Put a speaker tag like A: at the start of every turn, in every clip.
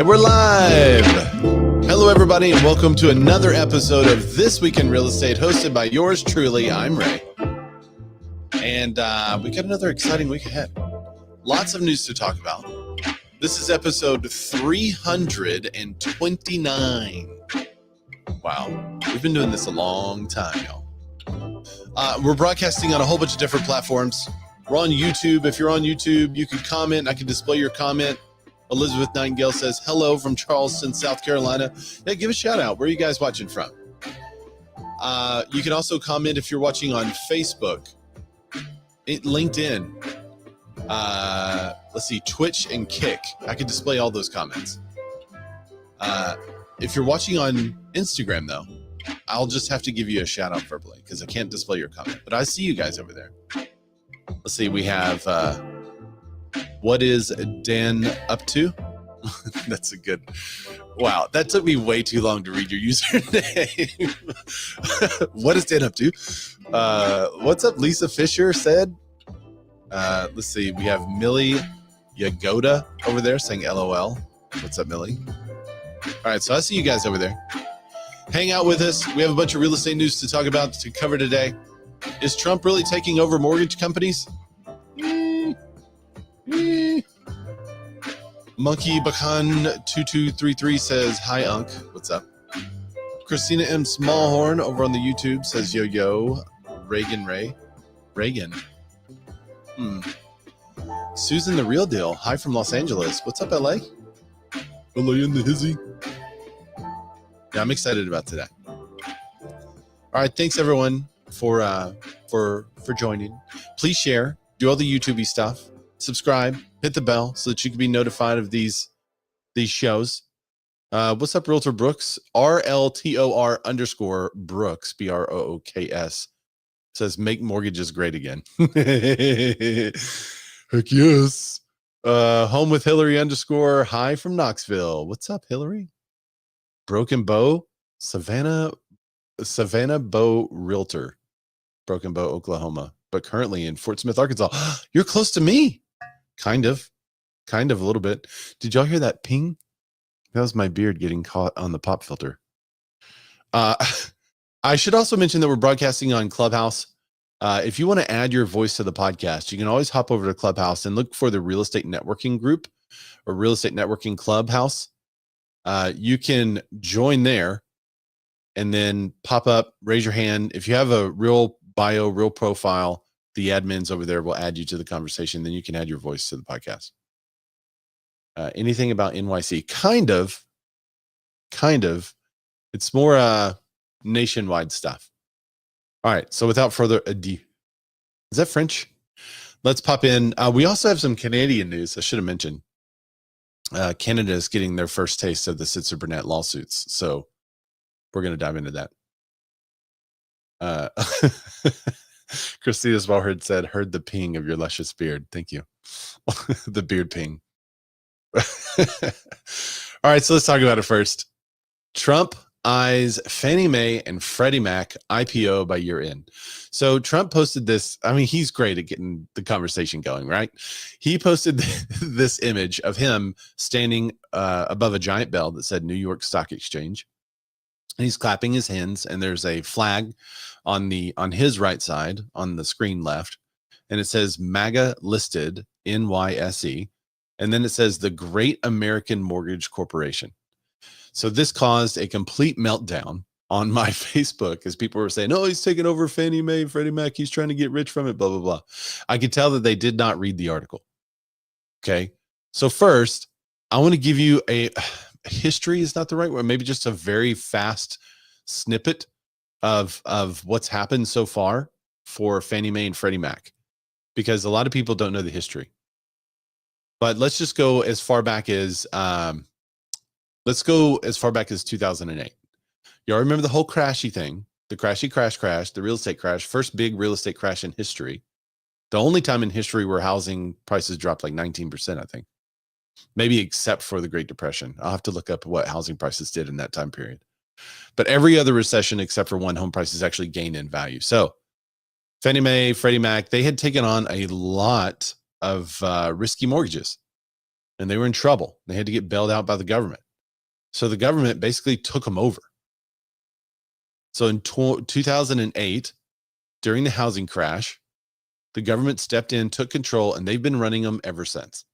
A: And we're live. Hello, everybody, and welcome to another episode of This Week in Real Estate, hosted by yours truly. I'm Ray. And we got another exciting week ahead. Lots of news to talk about. This is episode 329. Wow. We've been doing this a long time, y'all. We're broadcasting on a whole bunch of different platforms. We're on YouTube. If you're on YouTube, you can comment. I can display your comment. Elizabeth Nightingale says, hello from Charleston, South Carolina. Yeah, give a shout out. Where are you guys watching from? You can also comment if you're watching on Facebook, LinkedIn, let's see, Twitch and Kick. I can display all those comments. If you're watching on Instagram, though, I'll just have to give you a shout out verbally because I can't display your comment. But I see you guys over there. Let's see, we have... what is Dan up to? That's a good... Wow, that took me way too long to read your username. What is Dan up to? What's up, Lisa Fisher said? Let's see, we have Millie Yagoda over there saying LOL. What's up, Millie? All right, so I see you guys over there. Hang out with us. We have a bunch of real estate news to talk about, to cover today. Is Trump really taking over mortgage companies? Monkey Bakan 2233 says, hi, Unc. What's up? Christina M. Smallhorn over on the YouTube says, yo, yo. Reagan Ray. Reagan. Susan the Real Deal. Hi from Los Angeles. What's up, LA? LA in the hizzy. Yeah, I'm excited about today. All right, thanks everyone for joining. Please share. Do all the YouTube-y stuff. Subscribe, hit the bell so that you can be notified of these shows. What's up, Realtor Brooks? RLTOR_Brooks, BROOKS, says make mortgages great again. Heck yes. Home with Hillary _ hi from Knoxville. What's up, Hillary? Broken Bow, Savannah Bow Realtor, Broken Bow, Oklahoma, but currently in Fort Smith, Arkansas. You're close to me. Kind of a little bit. Did y'all hear that ping? That was my beard getting caught on the pop filter. I should also mention that we're broadcasting on Clubhouse. If you want to add your voice to the podcast, you can always hop over to Clubhouse and look for the Real Estate Networking Group or Real Estate Networking Clubhouse. You can join there and then pop up, raise your hand. If you have a real bio, real profile, the admins over there will add you to the conversation. Then you can add your voice to the podcast. Anything about NYC? Kind of. It's more nationwide stuff. All right. So without further ado, is that French? Let's pop in. We also have some Canadian news. I should have mentioned. Canada is getting their first taste of the Sitzer Burnett lawsuits. So we're going to dive into that. Christina Smallhorn said, heard the ping of your luscious beard. Thank you. The beard ping. All right, so let's talk about it first. Trump eyes Fannie Mae and Freddie Mac IPO by year end. So Trump posted this. I mean, he's great at getting the conversation going, right? He posted this image of him standing above a giant bell that said New York Stock Exchange. And he's clapping his hands, and there's a flag on his right side on the screen left, and it says MAGA listed NYSE, and then it says the Great American Mortgage Corporation. So this caused a complete meltdown on my Facebook as people were saying, "Oh, he's taking over Fannie Mae, Freddie Mac. He's trying to get rich from it." Blah blah blah. I could tell that they did not read the article. Okay, so first, I want to give you a history is not the right word, maybe just a very fast snippet of what's happened so far for Fannie Mae and Freddie Mac, because a lot of people don't know the history. But let's just go as far back as 2008. Y'all remember the whole crashy thing, the crashy crash, the real estate crash, first big real estate crash in history. The only time in history where housing prices dropped like 19%, I think. Maybe except for the Great Depression. I'll have to look up what housing prices did in that time period. But every other recession except for one, home prices actually gained in value. So Fannie Mae, Freddie Mac, they had taken on a lot of risky mortgages. and they were in trouble. They had to get bailed out by the government. So the government basically took them over. So in 2008, during the housing crash, the government stepped in, took control, and they've been running them ever since.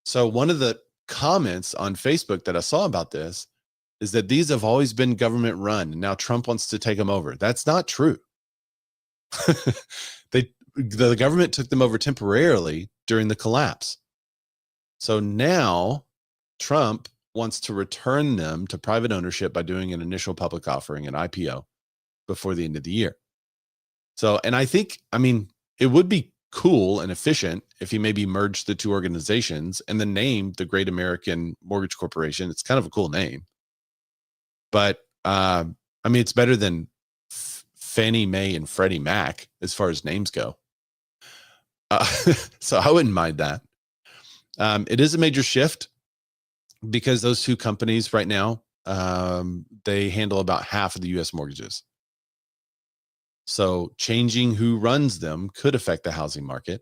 A: So one of the comments on Facebook that I saw about this is that these have always been government run, and now Trump wants to take them over. That's not true. The government took them over temporarily during the collapse. So now Trump wants to return them to private ownership by doing an initial public offering, an IPO, before the end of the year. So, and I think, it would be cool and efficient if he maybe merged the two organizations and then named the Great American Mortgage Corporation. It's kind of a cool name. But, it's better than Fannie Mae and Freddie Mac as far as names go. So I wouldn't mind that. It is a major shift because those two companies right now, they handle about half of the U.S. mortgages. So changing who runs them could affect the housing market.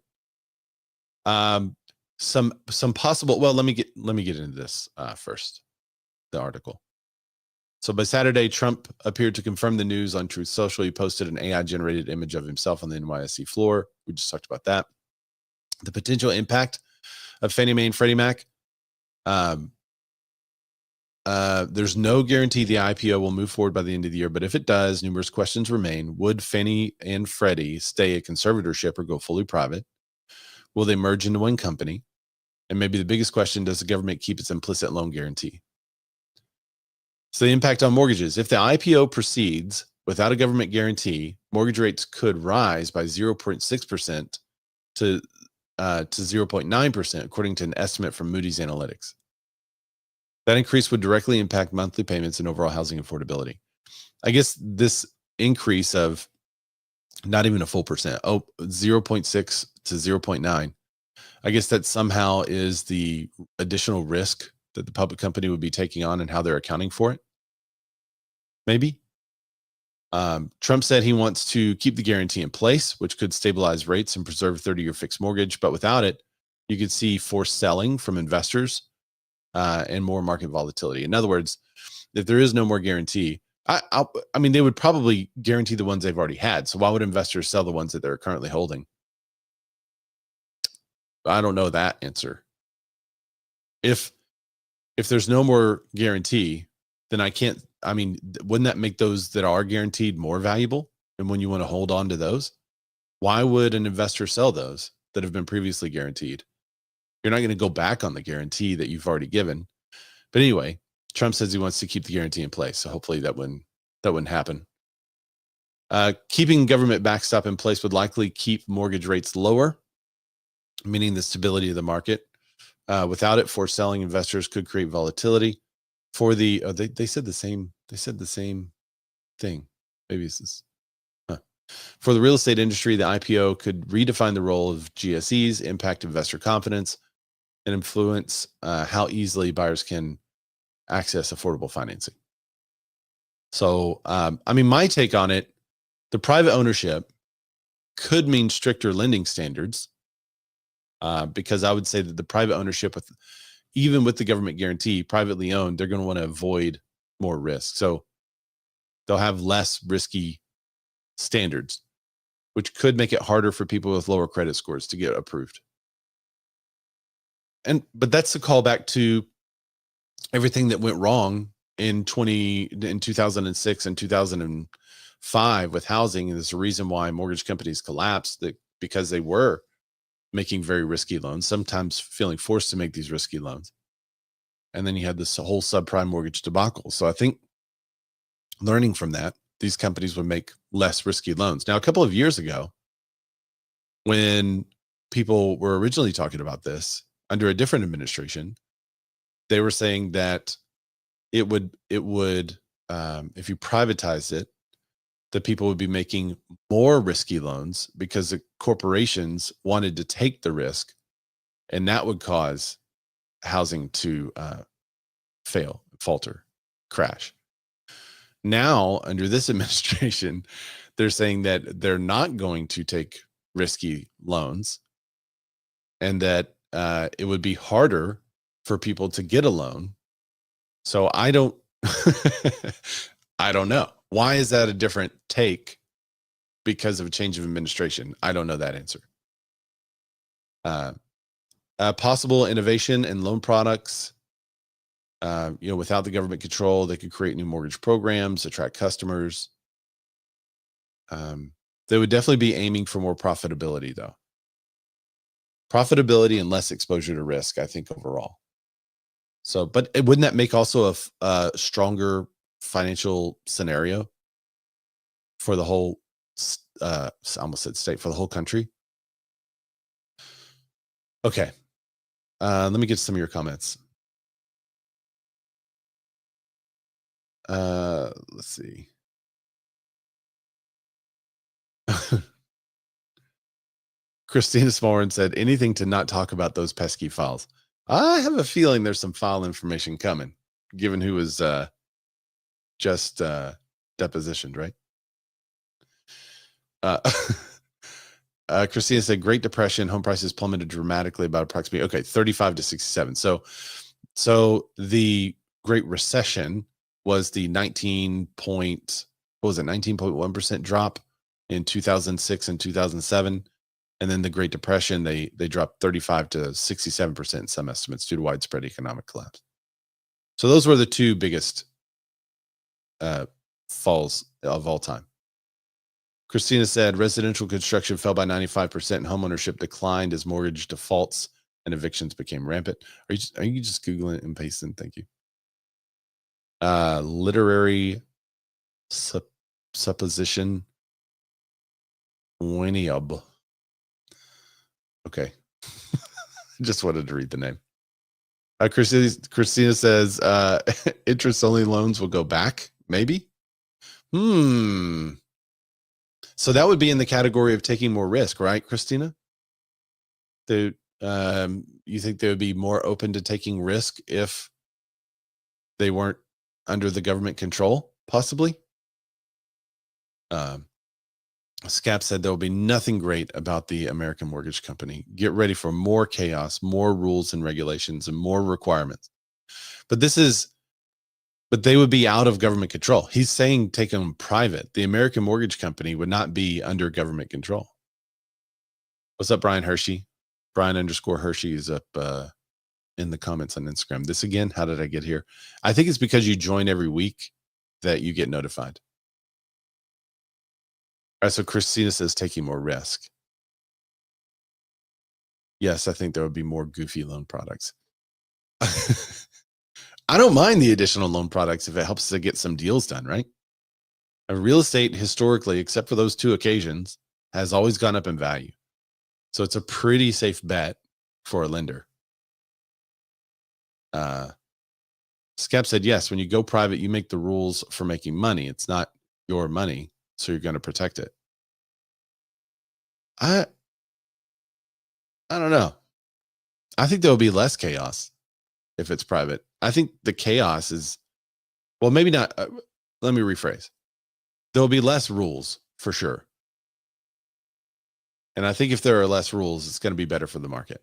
A: Some possible. Well, let me get into this first. The article. So by Saturday, Trump appeared to confirm the news on Truth Social. He posted an AI-generated image of himself on the NYSE floor. We just talked about that. The potential impact of Fannie Mae and Freddie Mac. There's no guarantee the IPO will move forward by the end of the year, but if it does, numerous questions remain. Would Fannie and Freddie stay a conservatorship or go fully private? Will they merge into one company? And maybe the biggest question, does the government keep its implicit loan guarantee? So the impact on mortgages. If the IPO proceeds without a government guarantee, mortgage rates could rise by 0.6% to 0.9%, according to an estimate from Moody's Analytics. That increase would directly impact monthly payments and overall housing affordability. I guess this increase of not even a full percent, 0.6 to 0.9, I guess that somehow is the additional risk that the public company would be taking on and how they're accounting for it. Maybe. Trump said he wants to keep the guarantee in place, which could stabilize rates and preserve 30-year fixed mortgage. But without it, you could see forced selling from investors and more market volatility. In other words, if there is no more guarantee, they would probably guarantee the ones they've already had. So why would investors sell the ones that they're currently holding? I don't know that answer. If there's no more guarantee, then wouldn't that make those that are guaranteed more valuable? And when you want to hold on to those, why would an investor sell those that have been previously guaranteed? You're not going to go back on the guarantee that you've already given. But anyway, Trump says he wants to keep the guarantee in place. So hopefully that wouldn't happen. Keeping government backstop in place would likely keep mortgage rates lower, meaning the stability of the market. Without it, for selling investors could create volatility. For the they said the same thing. Maybe it's this. For the real estate industry, the IPO could redefine the role of GSEs, impact investor confidence, and influence how easily buyers can access affordable financing. So, my take on it, the private ownership could mean stricter lending standards, because I would say that the private ownership, even with the government guarantee, privately owned, they're going to want to avoid more risk. So they'll have less risky standards, which could make it harder for people with lower credit scores to get approved. But that's the callback to everything that went wrong in 2006 and 2005 with housing. And there's a reason why mortgage companies collapsed, because they were making very risky loans, sometimes feeling forced to make these risky loans. And then you had this whole subprime mortgage debacle. So I think learning from that, these companies would make less risky loans. Now, a couple of years ago, when people were originally talking about this under a different administration, they were saying that it would if you privatized it, that people would be making more risky loans because the corporations wanted to take the risk, and that would cause housing to fail, falter, crash. Now, under this administration, they're saying that they're not going to take risky loans, and that it would be harder for people to get a loan. So I don't, I don't know. Why is that a different take because of a change of administration? I don't know that answer. Possible innovation in loan products. Without the government control, they could create new mortgage programs, attract customers. They would definitely be aiming for more profitability, though. Profitability and less exposure to risk, I think, overall. So, but wouldn't that make also a stronger financial scenario for the whole, I almost said state, for the whole country? Okay. Let me get some of your comments. Let's see. Christina Smallren said, anything to not talk about those pesky files. I have a feeling there's some file information coming, given who was just depositioned, right? Christina said, Great Depression, home prices plummeted dramatically about approximately, 35 to 67. So the Great Recession was the 19.1% drop in 2006 and 2007. And then the Great Depression, they dropped 35 to 67% in some estimates due to widespread economic collapse. So those were the two biggest falls of all time. Christina said, residential construction fell by 95% and homeownership declined as mortgage defaults and evictions became rampant. Are you just Googling and pasting? Thank you. Literary supposition. Winniub. Okay. Just wanted to read the name. Christina says, interest-only loans will go back, maybe? So that would be in the category of taking more risk, right, Christina? You think they would be more open to taking risk if they weren't under the government control, possibly? Scap said there will be nothing great about the American mortgage company. Get ready for more chaos, more rules and regulations, and more requirements. But they would be out of government control. He's saying take them private. The American mortgage company would not be under government control. What's up, Brian Hershey? Brian_Hershey is up in the comments on Instagram. This again, how did I get here? I think it's because you join every week that you get notified. All right, so Christina says taking more risk. Yes, I think there would be more goofy loan products. I don't mind the additional loan products if it helps to get some deals done, right? Real estate historically, except for those two occasions, has always gone up in value. So it's a pretty safe bet for a lender. Scap said, yes, when you go private, you make the rules for making money. It's not your money, so you're going to protect it. I don't know. I think there will be less chaos if it's private. I think the chaos is, well, maybe not. Let me rephrase. There will be less rules for sure. And I think if there are less rules, it's going to be better for the market.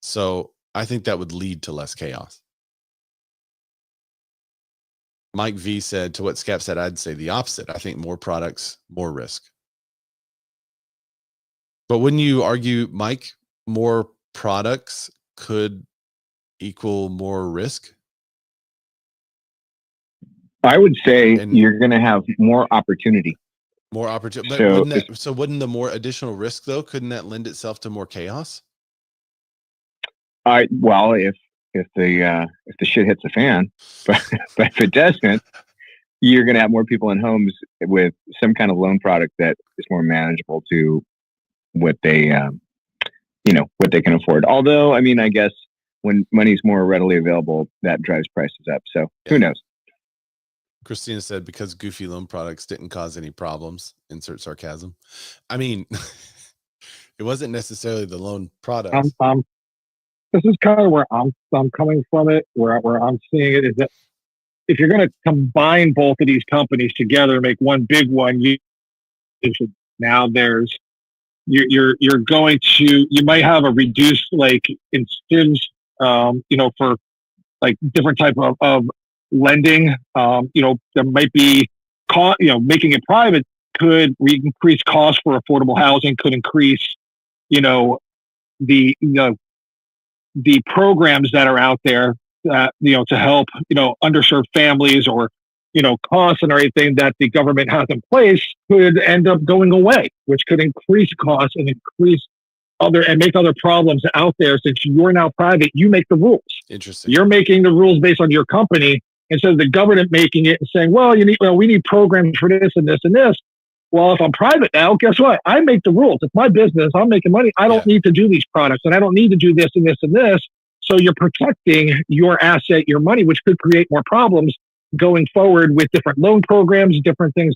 A: So I think that would lead to less chaos. Mike V said, to what Scap said, I'd say the opposite. I think more products, more risk. But wouldn't you argue, Mike, more products could equal more risk?
B: I would say you're going to have more opportunity.
A: More opportunity. But wouldn't the more additional risk, though, couldn't that lend itself to more chaos?
B: Well, if the shit hits the fan, but if it doesn't, you're going to have more people in homes with some kind of loan product that is more manageable to what they, what they can afford. Although, I mean, I guess when money's more readily available, that drives prices up. So who knows?
A: Christina said, because goofy loan products didn't cause any problems, insert sarcasm. I mean, it wasn't necessarily the loan products.
C: This is kind of where I'm coming from it, where I'm seeing it is that if you're going to combine both of these companies together and make one big one, you might have a reduced, like, instead for like different type of lending. There might be, making it private could increase costs for affordable housing, could increase, you know, the, you know, the programs that are out there that, to help, underserved families or, costs and everything that the government has in place could end up going away, which could increase costs and make other problems out there. Since you're now private, you make the rules.
A: Interesting.
C: You're making the rules based on your company instead of the government making it and saying, well, we need programs for this and this and this. Well, if I'm private now, guess what? I make the rules. It's my business. I'm making money. I don't need to do these products, and I don't need to do this and this and this. So you're protecting your asset, your money, which could create more problems going forward with different loan programs, different things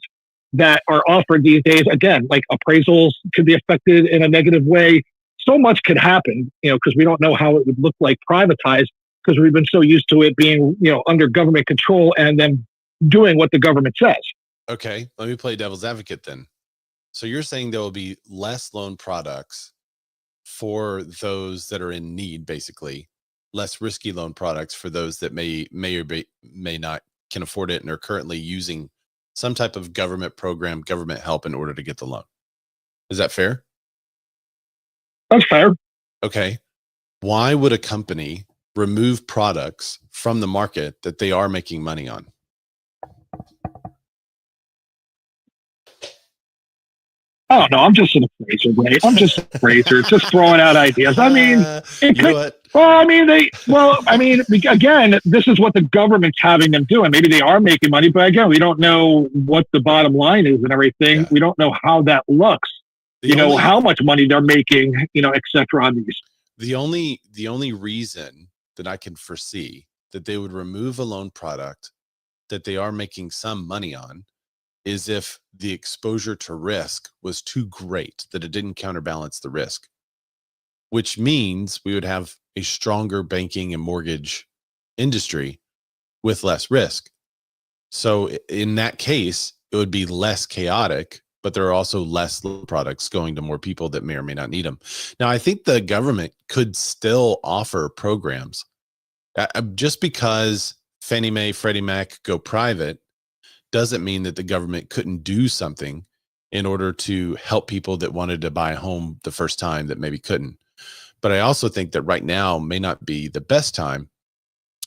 C: that are offered these days. Again, like appraisals could be affected in a negative way. So much could happen, because we don't know how it would look like privatized, because we've been so used to it being, under government control and then doing what the government says.
A: Okay, let me play devil's advocate then. So you're saying there will be less loan products for those that are in need, basically, less risky loan products for those that may or may not can afford it and are currently using some type of government program, government help in order to get the loan. Is that fair?
C: That's fair.
A: Okay. Why would a company remove products from the market that they are making money on?
C: I don't know. I'm just an appraiser, right? I'm just an appraiser, just throwing out ideas. I mean, again, this is what the government's having them do. And maybe they are making money, but again, we don't know what the bottom line is and everything. Yeah. We don't know how that looks, how much money they're making, et cetera on these.
A: The only reason that I can foresee that they would remove a loan product that they are making some money on is if the exposure to risk was too great, that it didn't counterbalance the risk, which means we would have a stronger banking and mortgage industry with less risk. So in that case, it would be less chaotic, but there are also less products going to more people that may or may not need them. Now, I think the government could still offer programs. Just because Fannie Mae, Freddie Mac go private doesn't mean that the government couldn't do something in order to help people that wanted to buy a home the first time that maybe couldn't. But I also think that right now may not be the best time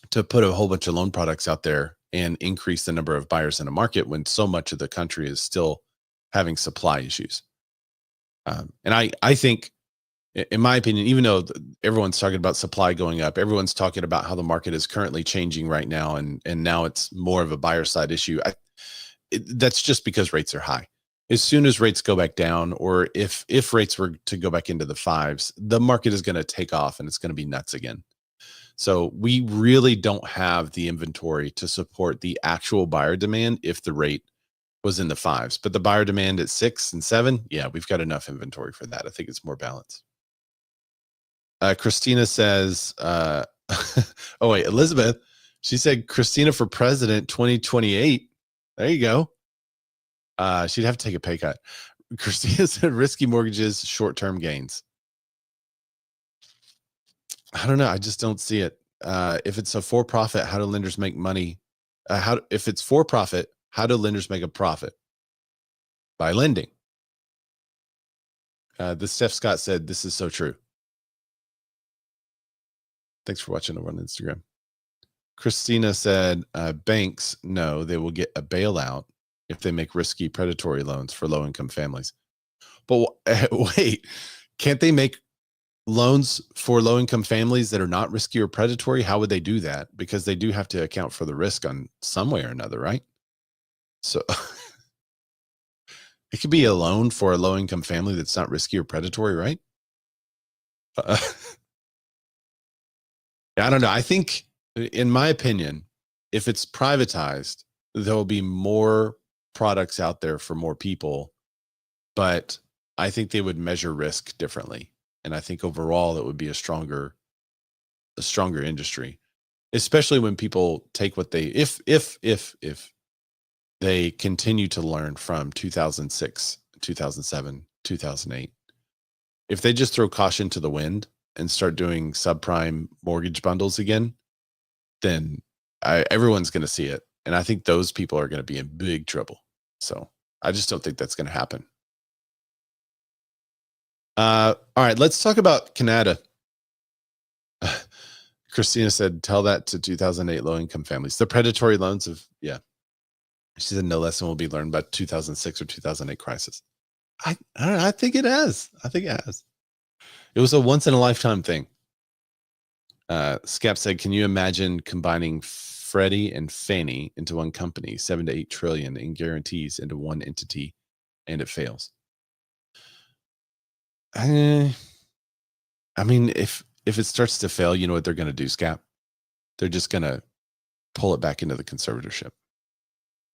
A: to put a whole bunch of loan products out there and increase the number of buyers in a market when so much of the country is still having supply issues. And I think, in my opinion, even though everyone's talking about supply going up, everyone's talking about how the market is currently changing right now, and now it's more of a buyer side issue. That's just because rates are high. As soon as rates go back down, or if rates were to go back into the fives, the market is going to take off and it's going to be nuts again. So we really don't have the inventory to support the actual buyer demand if the rate was in the fives. But the buyer demand at 6 and 7, yeah, we've got enough inventory for that. I think it's more balanced. Christina says, oh wait, Elizabeth, she said Christina for president 2028. There you go. She'd have to take a pay cut. Christina said risky mortgages, short-term gains. I don't know. I just don't see it. If it's a for-profit, how do lenders make money? If it's for-profit, how do lenders make a profit? By lending. The Steph Scott said, this is so true. Thanks for watching over on Instagram. Christina said, banks know they will get a bailout if they make risky predatory loans for low-income families. But wait, can't they make loans for low-income families that are not risky or predatory? How would they do that? Because they do have to account for the risk on some way or another, right? So it could be a loan for a low-income family that's not risky or predatory, right? I don't know. I think, in my opinion, if it's privatized, there'll be more products out there for more people, but I think they would measure risk differently. And I think overall it would be a stronger industry, especially when people take what they, if they continue to learn from 2006, 2007, 2008, if they just throw caution to the wind and start doing subprime mortgage bundles again, then everyone's going to see it. And I think those people are going to be in big trouble. So I just don't think that's going to happen. All right, let's talk about Canada. Christina said, tell that to 2008 low-income families. The predatory loans of, yeah. She said, no lesson will be learned by 2006 or 2008 crisis. I don't know, I think it has. I think it has. It was a once-in-a-lifetime thing. Scap said, can you imagine combining Freddie and Fannie into one company, 7 to 8 trillion in guarantees into one entity, and it fails? I mean, if it starts to fail, you know what they're going to do, Scap? They're just going to pull it back into the conservatorship.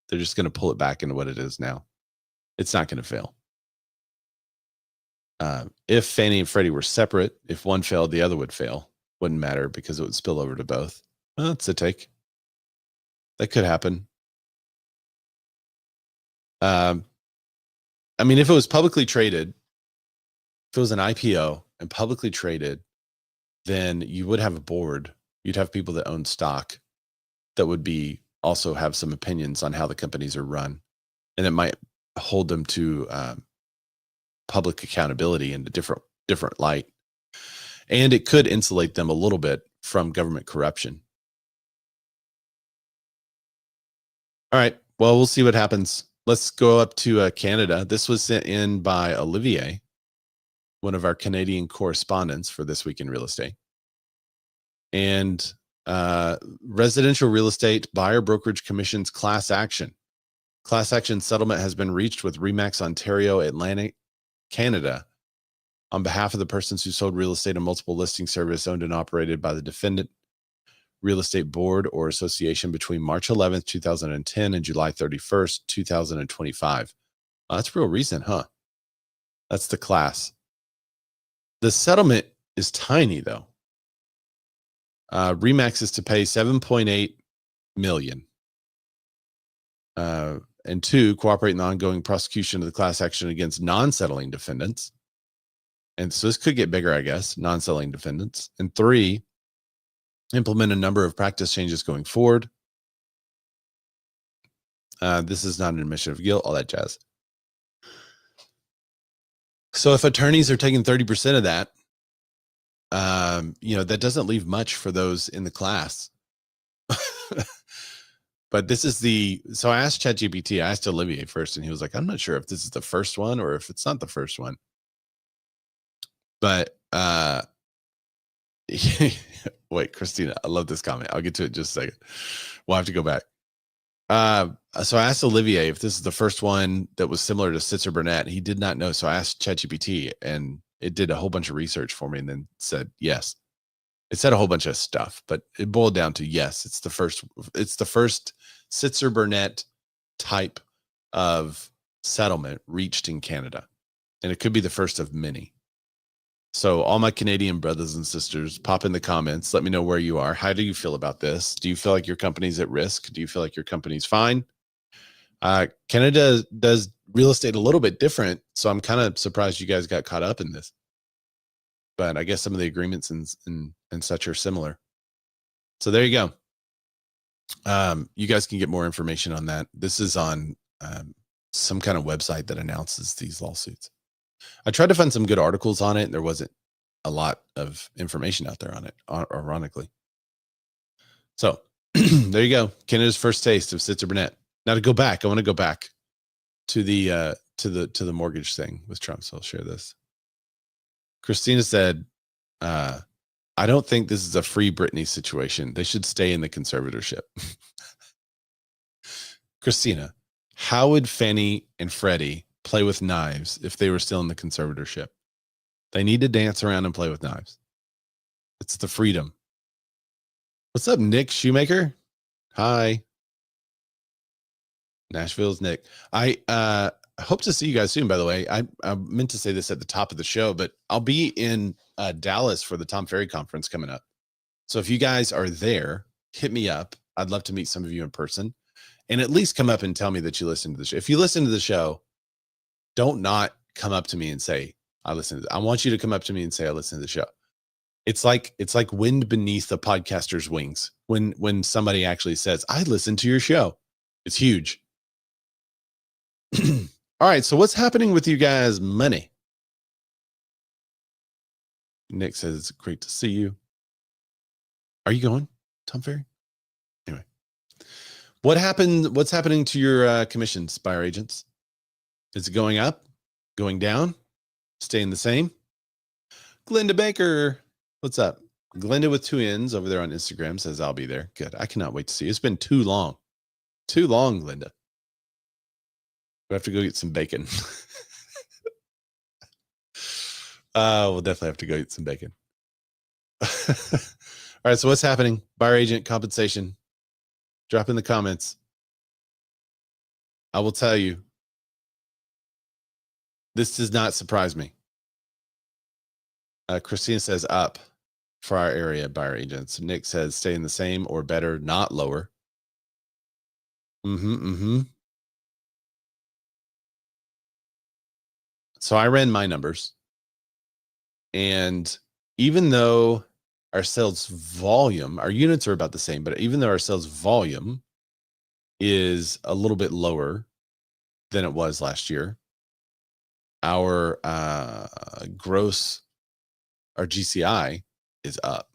A: They're just going to pull it back into what it is now. It's not going to fail. If Fannie and Freddie were separate, if one failed, the other would fail. Wouldn't matter because it would spill over to both. Well, that's a take. That could happen. I mean, if it was publicly traded, if it was an IPO and publicly traded, then you would have a board. You'd have people that own stock that would be also have some opinions on how the companies are run. And it might hold them to public accountability in a different light. And it could insulate them a little bit from government corruption. All right. Well, we'll see what happens. Let's go up to Canada. This was sent in by Olivier, one of our Canadian correspondents for This Week in Real Estate. And residential real estate buyer brokerage commission's class action. Class action settlement has been reached with Remax Ontario, Atlantic, Canada, on behalf of the persons who sold real estate on multiple listing service owned and operated by the defendant real estate board or association between March 11th, 2010 and July 31st, 2025. That's real recent, huh? That's the class. The settlement is tiny, though. Remax is to pay $7.8 million. And 2, cooperate in the ongoing prosecution of the class action against non-settling defendants. And so this could get bigger, I guess, non-settling defendants. And 3, implement a number of practice changes going forward. This is not an admission of guilt, all that jazz. So if attorneys are taking 30% of that, that doesn't leave much for those in the class. But this is so I asked ChatGPT, I asked Olivier first, and he was like, I'm not sure if this is the first one or if it's not the first one. But wait, Christina, I love this comment. I'll get to it in just a second. We'll have to go back. So I asked Olivier if this is the first one that was similar to Sitzer Burnett. He did not know. So I asked ChatGPT, and it did a whole bunch of research for me and then said yes. It said a whole bunch of stuff, but it boiled down to yes. It's the first Sitzer Burnett type of settlement reached in Canada, and it could be the first of many. So all my Canadian brothers and sisters, pop in the comments. Let me know where you are. How do you feel about this? Do you feel like your company's at risk? Do you feel like your company's fine? Canada does real estate a little bit different, so I'm kind of surprised you guys got caught up in this. But I guess some of the agreements and such are similar. So there you go. You guys can get more information on that. This is on some kind of website that announces these lawsuits. I tried to find some good articles on it, and there wasn't a lot of information out there on it, ironically. So there you go. Canada's first taste of Sitzer Burnett. Now to go back, I want to go back to the mortgage thing with Trump. So I'll share this. Christina said, I don't think this is a free Britney situation. They should stay in the conservatorship. Christina, how would Fannie and Freddie play with knives if they were still in the conservatorship? They need to dance around and play with knives. It's the freedom. What's up, Nick Shoemaker? Hi. Nashville's Nick. I hope to see you guys soon, by the way. I meant to say this at the top of the show, but I'll be in Dallas for the Tom Ferry conference coming up. So if you guys are there, hit me up. I'd love to meet some of you in person and at least come up and tell me that you listen to the show. If you listen to the show, don't not come up to me and say, I listen to this. I want you to come up to me and say, I listen to the show. It's like wind beneath a podcaster's wings when somebody actually says, I listened to your show. It's huge. All right, so what's happening with you guys' money? Nick says, it's great to see you. Are you going, Tom Ferry? Anyway, what's happening to your commissions, buyer agents? Is it going up, going down, staying the same? Glenda Baker, what's up? Glenda with 2 N's over there on Instagram says, I'll be there. Good. I cannot wait to see you. It's been too long. Too long, Glenda. We have to go get some bacon. We'll definitely have to go eat some bacon. All right, so what's happening? Buyer agent compensation. Drop in the comments. I will tell you, this does not surprise me. Christina says up for our area buyer agents. Nick says staying the same or better, not lower. So I ran my numbers. And even though our sales volume, our units are about the same, but even though our sales volume is a little bit lower than it was last year, our gross, our GCI is up.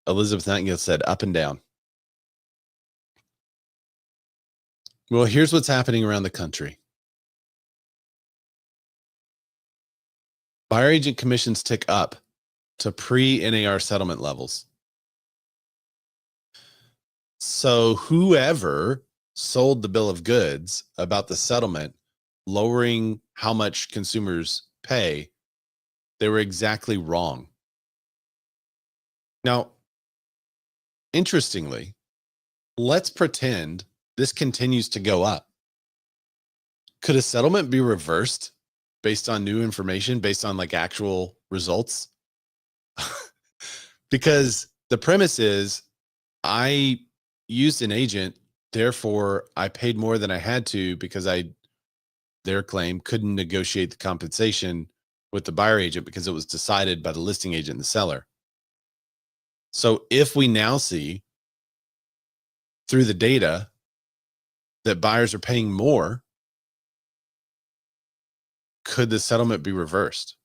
A: Elizabeth Nightingale said up and down. Well, here's what's happening around the country. Buyer agent commissions tick up to pre-NAR settlement levels. So whoever sold the bill of goods about the settlement, lowering how much consumers pay, they were exactly wrong. Now, interestingly, let's pretend this continues to go up. Could a settlement be reversed based on new information, based on like actual results? Because the premise is I used an agent, therefore I paid more than I had to because their claim couldn't negotiate the compensation with the buyer agent because it was decided by the listing agent and the seller. So if we now see through the data that buyers are paying more, could the settlement be reversed?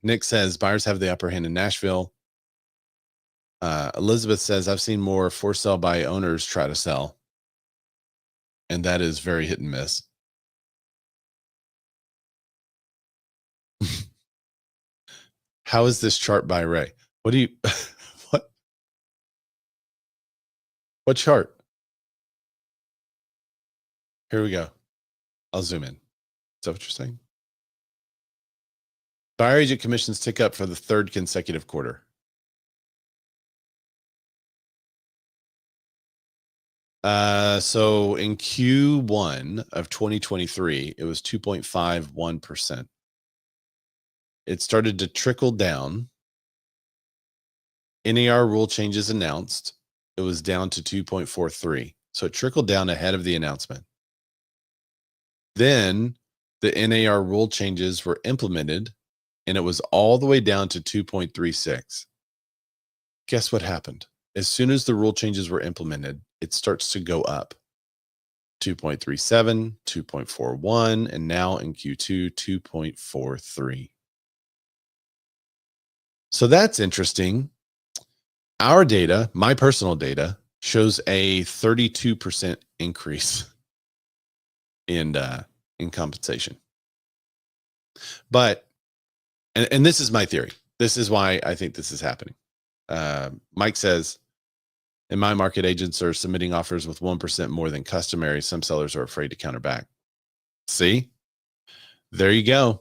A: Nick says buyers have the upper hand in Nashville. Elizabeth says, I've seen more for sale by owners try to sell. And that is very hit and miss. How is this chart by Ray? What do you, what chart? Here we go. I'll zoom in. Is that what you're saying? Buyer agent commissions tick up for the 3rd consecutive quarter. So in Q1 of 2023, it was 2.51%. It started to trickle down. NAR rule changes announced. It was down to 2.43. So it trickled down ahead of the announcement. Then the NAR rule changes were implemented and it was all the way down to 2.36. Guess what happened? As soon as the rule changes were implemented, it starts to go up. 2.37, 2.41, and now in Q2, 2.43. So that's interesting. Our data, my personal data, shows a 32% increase in compensation. But, and this is my theory. This is why I think this is happening. Mike says, in my market, agents are submitting offers with 1% more than customary. Some sellers are afraid to counter back. See? There you go.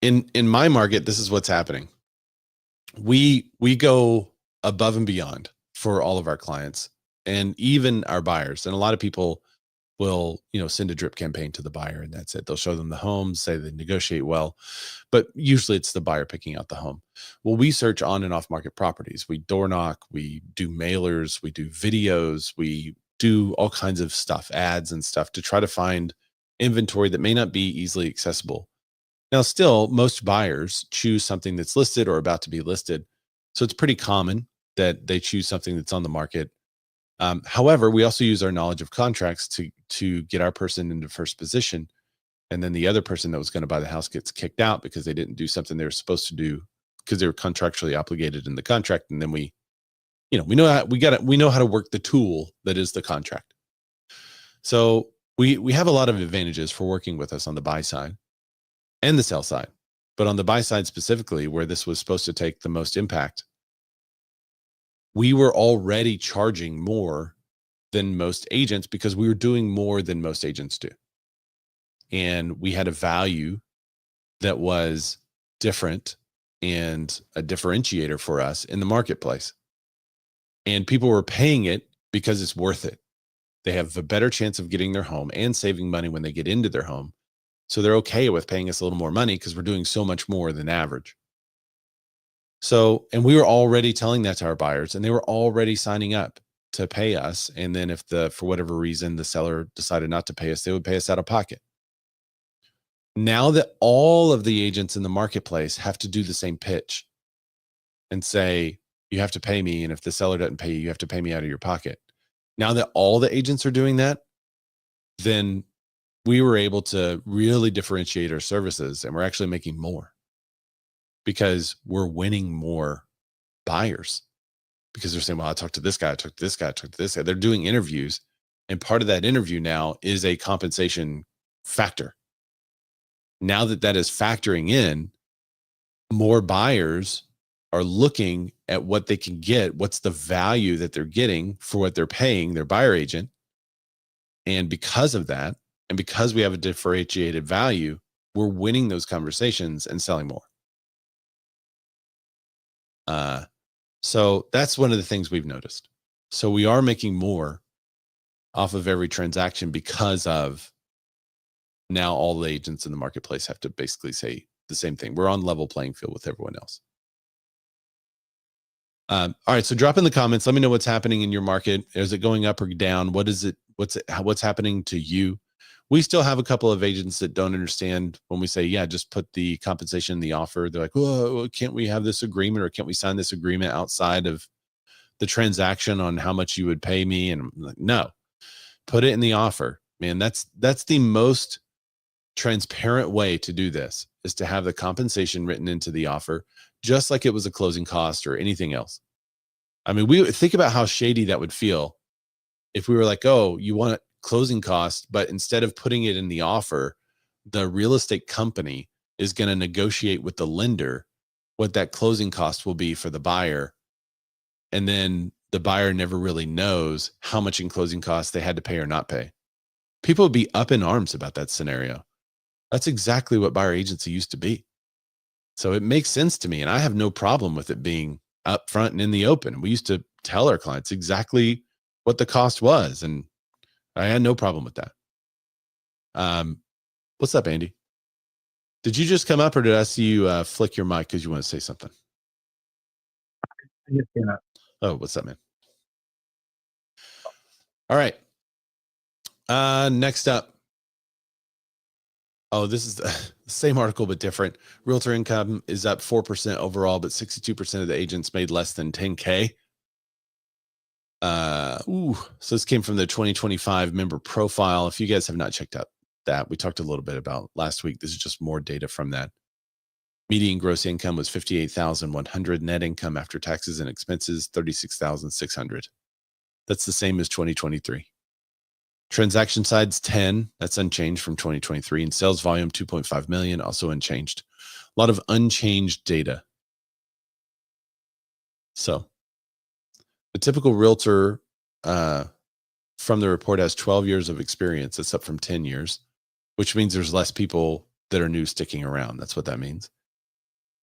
A: In my market, this is what's happening. We go above and beyond for all of our clients and even our buyers. And a lot of people will, send a drip campaign to the buyer and that's it. They'll show them the home, say they negotiate well, but usually it's the buyer picking out the home. Well, we search on and off market properties. We door knock, we do mailers, we do videos, we do all kinds of stuff, ads and stuff, to try to find inventory that may not be easily accessible. Now, still, most buyers choose something that's listed or about to be listed. So it's pretty common that they choose something that's on the market. However, we also use our knowledge of contracts to get our person into first position. And then the other person that was going to buy the house gets kicked out because they didn't do something they were supposed to do because they were contractually obligated in the contract. And then we know how to work the tool that is the contract. So we have a lot of advantages for working with us on the buy side and the sell side. But on the buy side specifically, where this was supposed to take the most impact, we were already charging more than most agents because we were doing more than most agents do. And we had a value that was different and a differentiator for us in the marketplace. And people were paying it because it's worth it. They have a better chance of getting their home and saving money when they get into their home. So they're okay with paying us a little more money because we're doing so much more than average. So, and we were already telling that to our buyers, and they were already signing up to pay us. And then if for whatever reason, the seller decided not to pay us, they would pay us out of pocket. Now that all of the agents in the marketplace have to do the same pitch and say, you have to pay me. And if the seller doesn't pay you, you have to pay me out of your pocket. Now that all the agents are doing that, then we were able to really differentiate our services, and we're actually making more because we're winning more buyers because they're saying, well, I talked to this guy, I talked to this guy, I talked to this guy. They're doing interviews. And part of that interview now is a compensation factor. Now that is factoring in, more buyers are looking at what they can get, what's the value that they're getting for what they're paying their buyer agent. And because of that, and because we have a differentiated value, we're winning those conversations and selling more. So that's one of the things we've noticed. So we are making more off of every transaction because of now all the agents in the marketplace have to basically say the same thing. We're on level playing field with everyone else. All right. So drop in the comments. Let me know what's happening in your market. Is it going up or down? What's happening to you? We still have a couple of agents that don't understand when we say, yeah, just put the compensation in the offer. They're like, well, can't we have this agreement, or can't we sign this agreement outside of the transaction on how much you would pay me? And I'm like, no, put it in the offer, man. That's the most transparent way to do this, is to have the compensation written into the offer, just like it was a closing cost or anything else. I mean, we think about how shady that would feel if we were like, oh, you want closing cost, but instead of putting it in the offer, the real estate company is going to negotiate with the lender what that closing cost will be for the buyer. And then the buyer never really knows how much in closing costs they had to pay or not pay. People would be up in arms about that scenario. That's exactly what buyer agency used to be. So it makes sense to me. And I have no problem with it being upfront and in the open. We used to tell our clients exactly what the cost was, and I had no problem with that. What's up, Andy? Did you just come up, or did I see you flick your mic because you want to say something?
C: Yeah.
A: Oh, what's up, man? All right. Next up. Oh, this is the same article, but different. Realtor income is up 4% overall, but 62% of the agents made less than 10K. So this came from the 2025 member profile. If you guys have not checked out that, we talked a little bit about last week. This is just more data from that. Median gross income was $58,100. Net income after taxes and expenses, $36,600. That's the same as 2023. Transaction sides 10, that's unchanged from 2023, and sales volume 2.5 million, also unchanged. A lot of unchanged data. So the typical realtor from the report has 12 years of experience. That's up from 10 years, which means there's less people that are new sticking around. That's what that means.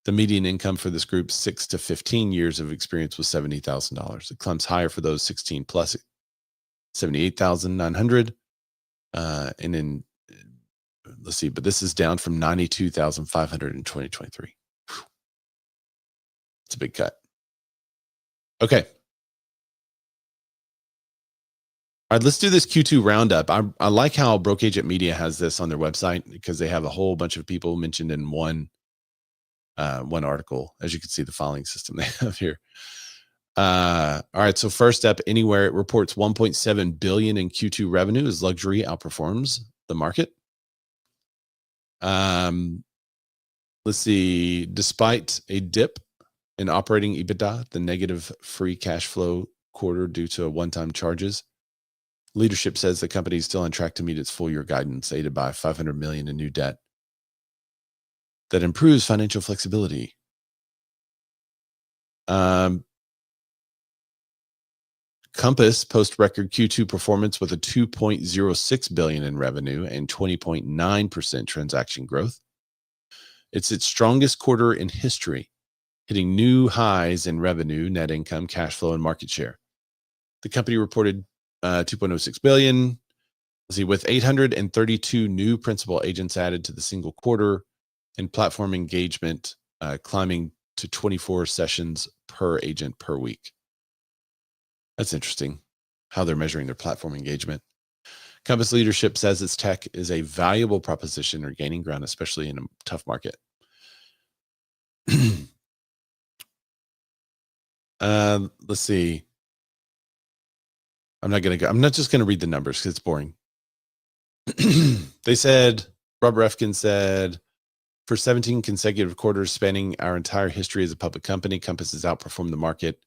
A: The median income for this group, 6 to 15 years of experience, was $70,000. It climbs higher for those 16 plus, 78,900. And then let's see, but this is down from 92,500 in 2023. It's a big cut. Okay. All right, let's do this Q2 roundup. I like how Broke Agent Media has this on their website because they have a whole bunch of people mentioned in one article. As you can see, the filing system they have here. All right, so first up, Anywhere, it reports 1.7 billion in Q2 revenue as luxury outperforms the market. Let's see. Despite a dip in operating EBITDA, the negative free cash flow quarter due to one-time charges, leadership says the company is still on track to meet its full-year guidance, aided by $500 million in new debt that improves financial flexibility. Compass post record Q2 performance with a 2.06 billion in revenue and 20.9% transaction growth. It's its strongest quarter in history, hitting new highs in revenue, net income, cash flow, and market share. The company reported 2.06 billion. Let's see, with 832 new principal agents added to the single quarter and platform engagement climbing to 24 sessions per agent per week. That's interesting how they're measuring their platform engagement. Compass leadership says its tech is a valuable proposition or gaining ground, especially in a tough market. Let's see. I'm not just going to read the numbers because it's boring. They said, Rob Refkin said, for 17 consecutive quarters spanning our entire history as a public company, Compass has outperformed the market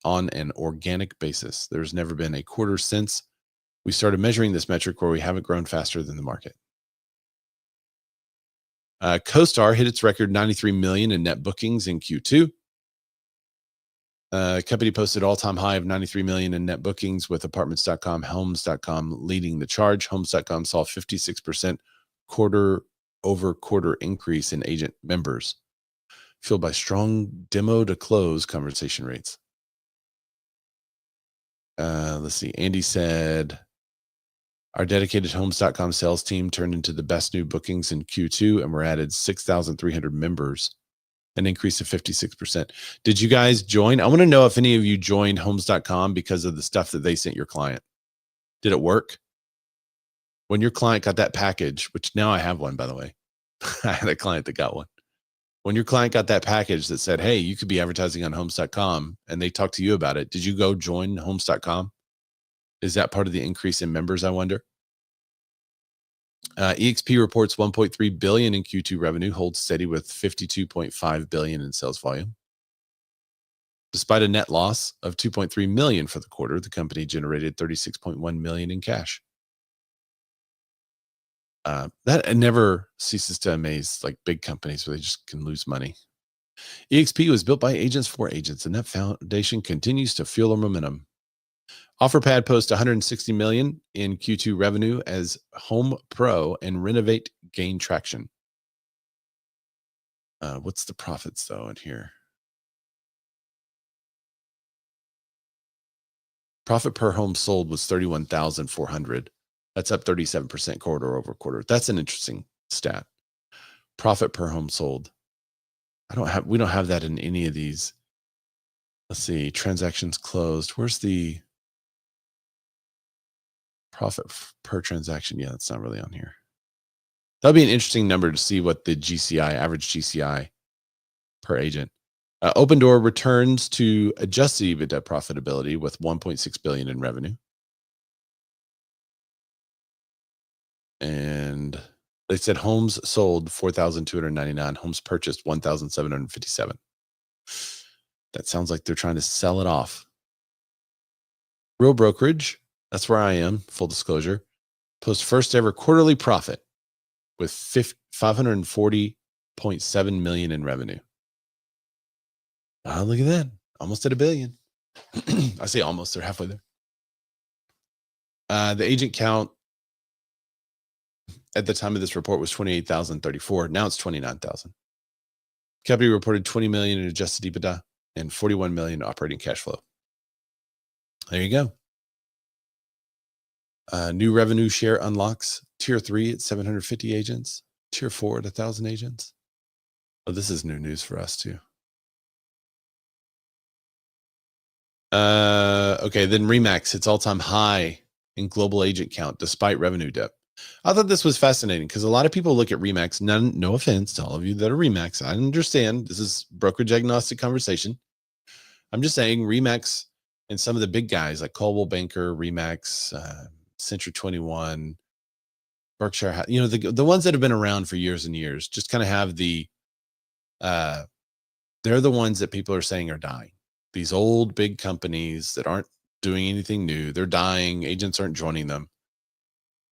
A: on an organic basis. There's never been a quarter since we started measuring this metric where we haven't grown faster than the market. CoStar hit its record 93 million in net bookings in Q2. Company posted all-time high of 93 million in net bookings, with apartments.com, homes.com leading the charge. Homes.com saw 56% quarter-over-quarter increase in agent members, fueled by strong demo to close conversation rates. Let's see. Andy said, our dedicated homes.com sales team turned into the best new bookings in Q2 and were added 6,300 members, an increase of 56%. Did you guys join? I want to know if any of you joined homes.com because of the stuff that they sent your client. Did it work? When your client got that package, which now I have one, by the way. I had a client that got one. When your client got that package that said, hey, you could be advertising on homes.com, and they talked to you about it, did you go join homes.com? Is that part of the increase in members, I wonder? EXP reports 1.3 billion in Q2 revenue, holds steady with 52.5 billion in sales volume. Despite a net loss of 2.3 million for the quarter, the company generated 36.1 million in cash. That never ceases to amaze, like big companies where they just can lose money. EXP was built by agents for agents, and that foundation continues to fuel our momentum. OfferPad posts 160 million in Q2 revenue as Home Pro and Renovate gain traction. What's the profits though in here? Profit per home sold was 31,400. That's up 37% quarter over quarter. That's an interesting stat. Profit per home sold. We don't have that in any of these. Let's see, transactions closed. Where's the profit per transaction? Yeah, that's not really on here. That'll be an interesting number to see what the GCI, average GCI per agent. Opendoor returns to adjusted EBITDA profitability with 1.6 billion in revenue. And they said homes sold 4,299, homes purchased 1,757. That sounds like they're trying to sell it off. Real Brokerage, that's where I am, full disclosure, post first ever quarterly profit with 540.7 million in revenue. Look at that. Almost at $1 billion. I say almost, they're halfway there. The agent count at the time of this report was 28,034. Now it's 29,000. Company reported 20 million in adjusted EBITDA and 41 million operating cash flow. There you go. New revenue share unlocks tier 3 at 750 agents, tier 4 at 1,000 agents. Oh, this is new news for us too. Okay, then Remax hits all-time high in global agent count despite revenue dip. I thought this was fascinating because a lot of people look at Remax. No offense to all of you that are Remax. I understand this is brokerage agnostic conversation. I'm just saying Remax and some of the big guys like Coldwell Banker, Remax, Century 21, Berkshire, the ones that have been around for years and years, just kind of have they're the ones that people are saying are dying. These old big companies that aren't doing anything new, they're dying. Agents aren't joining them.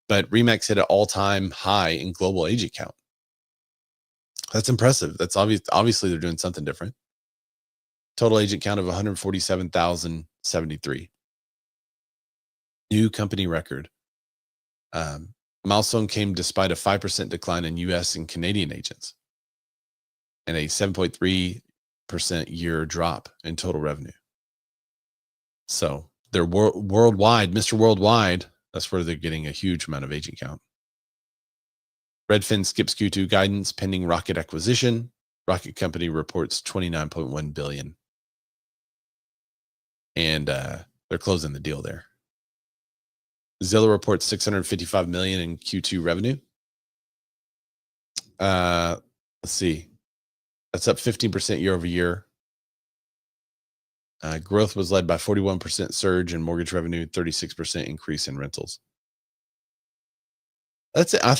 A: But Remax hit an all-time high in global agent count. That's impressive. That's obvious. Obviously, they're doing something different. Total agent count of 147,073. New company record. Milestone came despite a 5% decline in U.S. and Canadian agents and a 7.3% year drop in total revenue. So they're worldwide, Mr. Worldwide. That's where they're getting a huge amount of agent count. Redfin skips Q2 guidance pending Rocket acquisition. Rocket Company reports $29.1 billion. And they're closing the deal there. Zillow reports $655 million in Q2 revenue. Let's see. That's up 15% year over year. Growth was led by 41% surge in mortgage revenue, 36% increase in rentals. That's it. I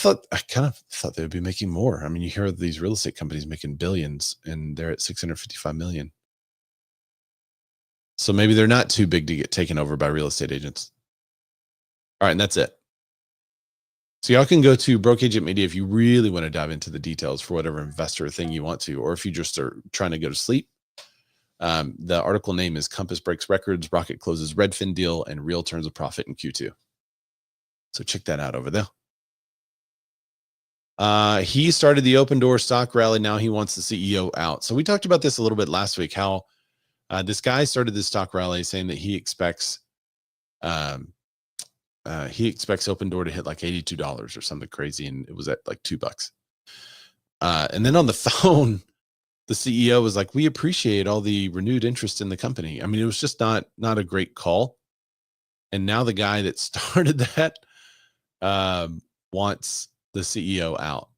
A: kind of thought they would be making more. I mean, you hear these real estate companies making billions and they're at 655 million. So maybe they're not too big to get taken over by real estate agents. All right, and that's it. So y'all can go to Broke Agent Media if you really want to dive into the details for whatever investor thing you want to, or if you just are trying to go to sleep. The article name is Compass Breaks Records, Rocket Closes Redfin Deal, and Real Turns a Profit in Q2. So check that out over there. He started the Opendoor stock rally. Now he wants the CEO out. So we talked about this a little bit last week, how this guy started this stock rally saying that he expects Opendoor to hit like $82 or something crazy. And it was at like $2. And then on the phone, the CEO was like, we appreciate all the renewed interest in the company. I mean, it was just not a great call. And now the guy that started that wants the CEO out.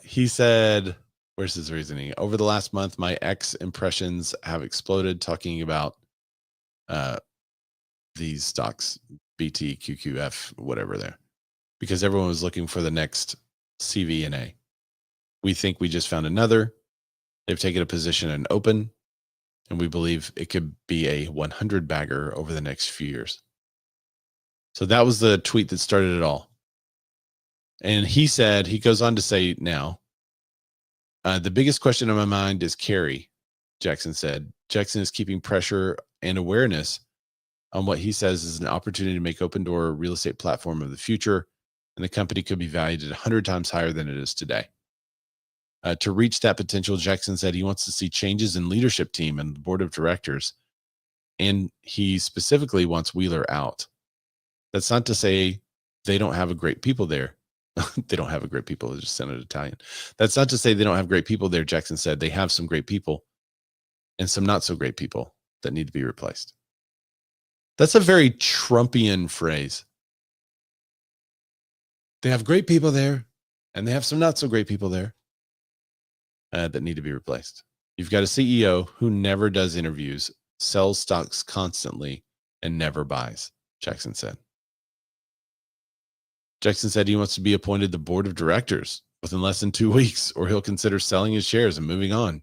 A: He said, where's his reasoning? Over the last month, my X impressions have exploded talking about these stocks, BT, QQF, whatever there, because everyone was looking for the next CVNA. We think we just found another. They've taken a position in Open, and we believe it could be a 100 bagger over the next few years. So that was the tweet that started it all. And he goes on to say now, the biggest question on my mind is Carrie, Jackson said. Jackson is keeping pressure and awareness on what he says is an opportunity to make Opendoor a real estate platform of the future, and the company could be valued at 100 times higher than it is today. To reach that potential, Jackson said he wants to see changes in leadership team and the board of directors, and he specifically wants Wheeler out. That's not to say they don't have a great people there. They don't have a great people. It just sounded Italian. That's not to say they don't have great people there. Jackson said they have some great people and some not so great people that need to be replaced. That's a very Trumpian phrase. They have great people there and they have some not so great people there that need to be replaced. You've got a CEO who never does interviews, sells stocks constantly, and never buys, Jackson said. Jackson said he wants to be appointed the board of directors within less than 2 weeks, or he'll consider selling his shares and moving on.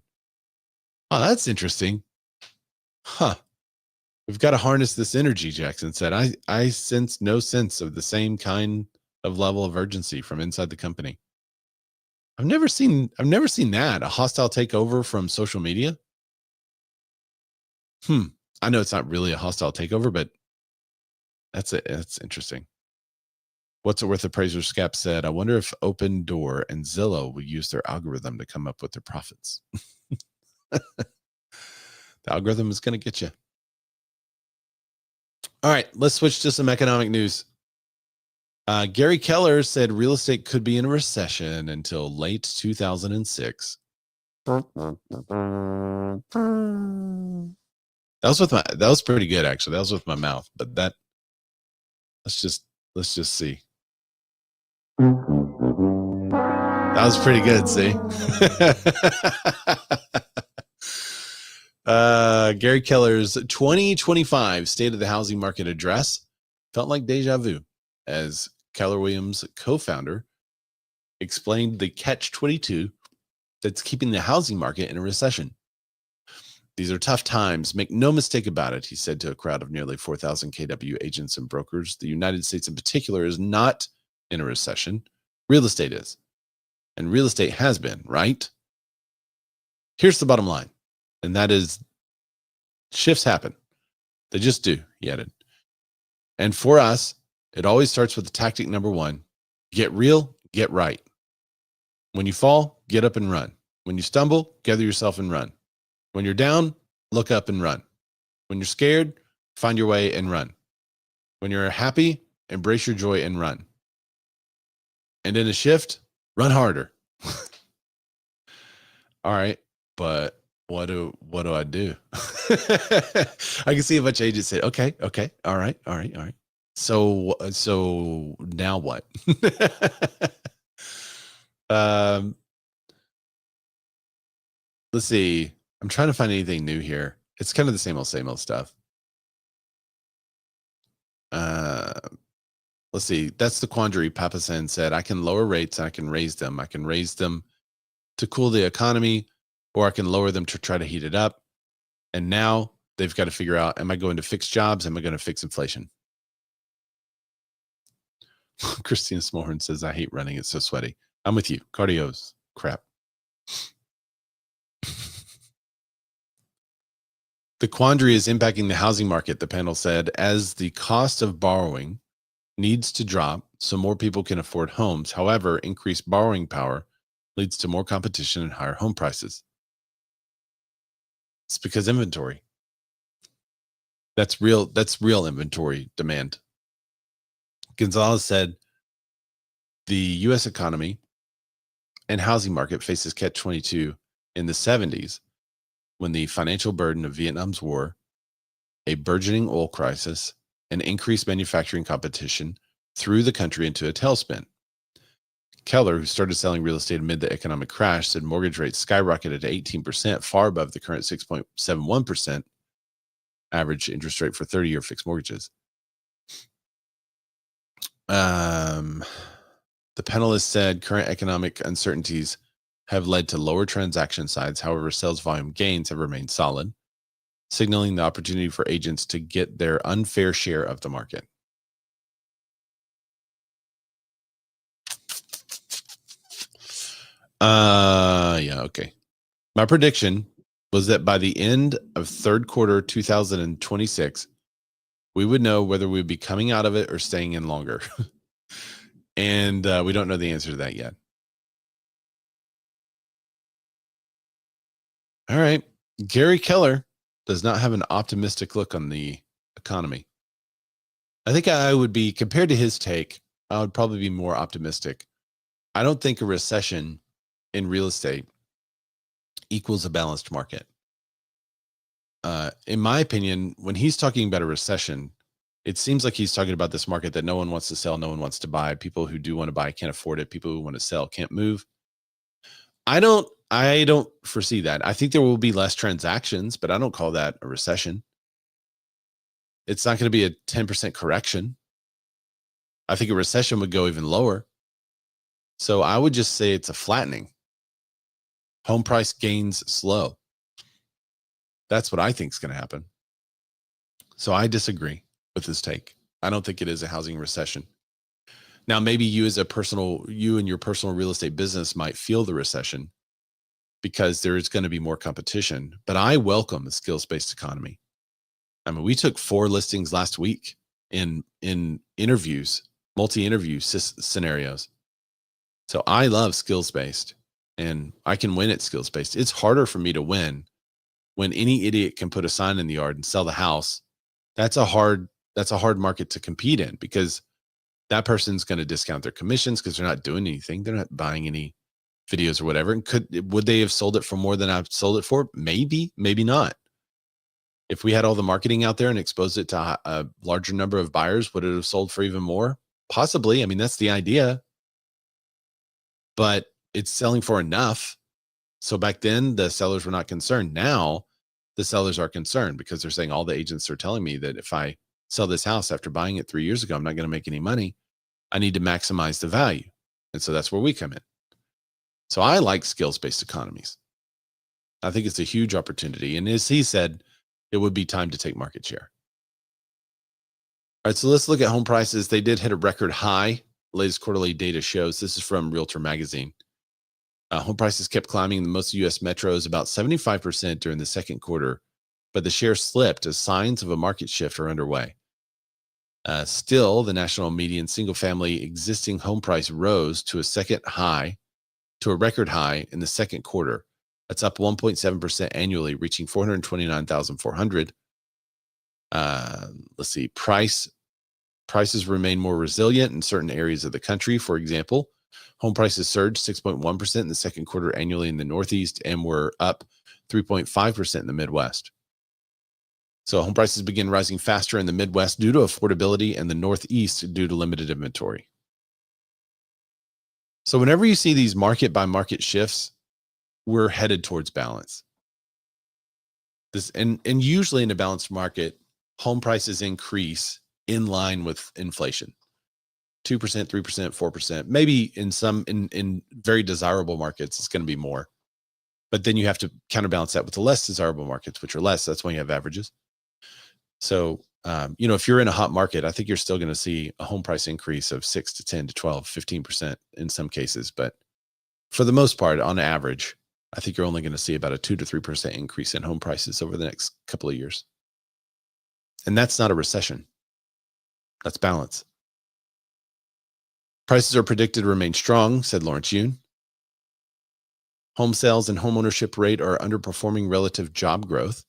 A: Oh, that's interesting. Huh. We've got to harness this energy, Jackson said. I sense no sense of the same kind of level of urgency from inside the company. I've never seen that, a hostile takeover from social media. I know it's not really a hostile takeover, but that's interesting. What's it worth? Appraiser Scap said, I wonder if Opendoor and Zillow will use their algorithm to come up with their profits. The algorithm is going to get you. All right, let's switch to some economic news. Gary Keller said real estate could be in a recession until late 2006. That was pretty good, actually. That was with my mouth, but let's just see. That was pretty good, see? Gary Keller's 2025 State of the Housing Market address felt like deja vu as Keller Williams co-founder explained the catch-22 that's keeping the housing market in a recession. These are tough times. Make no mistake about it, he said to a crowd of nearly 4,000 KW agents and brokers. The United States in particular is not in a recession. Real estate is. And real estate has been, right? Here's the bottom line. And that is shifts happen. They just do, he added. And for us, it always starts with the tactic number one. Get real, get right. When you fall, get up and run. When you stumble, gather yourself and run. When you're down, look up and run. When you're scared, find your way and run. When you're happy, embrace your joy and run. And in a shift, run harder. All right, but what do I do? I can see a bunch of agents say, okay, all right. So now what? Let's see. I'm trying to find anything new here. It's kind of the same old stuff. Let's see. That's the quandary. Papasan said, I can lower rates and I can raise them. I can raise them to cool the economy, or I can lower them to try to heat it up. And now they've got to figure out, am I going to fix jobs? Am I going to fix inflation? Christina Smallhorn says, I hate running. It's so sweaty. I'm with you. Cardio's crap. The quandary is impacting the housing market, the panel said, as the cost of borrowing needs to drop so more people can afford homes. However, increased borrowing power leads to more competition and higher home prices. It's because inventory. That's real inventory demand. Gonzalez said the U.S. economy and housing market faces catch-22 in the 70s when the financial burden of Vietnam's war, a burgeoning oil crisis, and increased manufacturing competition threw the country into a tailspin. Keller, who started selling real estate amid the economic crash, said mortgage rates skyrocketed to 18%, far above the current 6.71% average interest rate for 30-year fixed mortgages. The panelists said current economic uncertainties have led to lower transaction sides. However, sales volume gains have remained solid, signaling the opportunity for agents to get their unfair share of the market. Yeah, okay. My prediction was that by the end of third quarter 2026, we would know whether we'd be coming out of it or staying in longer. And we don't know the answer to that yet. All right. Gary Keller does not have an optimistic look on the economy. I think I would be, compared to his take, I would probably be more optimistic. I don't think a recession in real estate equals a balanced market. In my opinion, when he's talking about a recession, it seems like he's talking about this market that no one wants to sell, no one wants to buy. People who do want to buy can't afford it. People who want to sell can't move. I don't foresee that. I think there will be less transactions, but I don't call that a recession. It's not going to be a 10% correction. I think a recession would go even lower. So I would just say it's a flattening. Home price gains slow. That's what I think is going to happen. So I disagree with this take. I don't think it is a housing recession. Now, maybe you and your personal real estate business might feel the recession because there is going to be more competition, but I welcome a skills-based economy. I mean, we took 4 listings last week in interviews, multi-interview scenarios. So I love skills-based, and I can win at skills-based. It's harder for me to win when any idiot can put a sign in the yard and sell the house. That's a hard market to compete in, because that person's going to discount their commissions because they're not doing anything. They're not buying any videos or whatever. And would they have sold it for more than I've sold it for? Maybe, maybe not. If we had all the marketing out there and exposed it to a larger number of buyers, would it have sold for even more? Possibly. I mean, that's the idea. But it's selling for enough. So back then, the sellers were not concerned. Now, the sellers are concerned because they're saying all the agents are telling me that if I sell this house after buying it 3 years ago, I'm not going to make any money. I need to maximize the value. And so that's where we come in. So I like skills-based economies. I think it's a huge opportunity. And as he said, it would be time to take market share. All right, so let's look at home prices. They did hit a record high. Latest quarterly data shows. This is from Realtor magazine. Home prices kept climbing in most U.S. metros, about 75% during the second quarter, but the share slipped as signs of a market shift are underway. Still, the national median single-family existing home price rose to a record high in the second quarter. That's up 1.7% annually, reaching $429,400. Let's see. Prices remain more resilient in certain areas of the country. For example, home prices surged 6.1% in the second quarter annually in the Northeast and were up 3.5% in the Midwest. So home prices begin rising faster in the Midwest due to affordability and the Northeast due to limited inventory. So whenever you see these market by market shifts, we're headed towards balance. And usually in a balanced market, home prices increase in line with inflation. 2%, 3%, 4%. Maybe in very desirable markets, it's going to be more. But then you have to counterbalance that with the less desirable markets, which are less. That's when you have averages. So, if you're in a hot market, I think you're still going to see a home price increase of 6 to 10 to 12, 15% in some cases. But for the most part, on average, I think you're only going to see about a 2 to 3% increase in home prices over the next couple of years. And that's not a recession. That's balance. Prices are predicted to remain strong, said Lawrence Yun. Home sales and home ownership rate are underperforming relative job growth.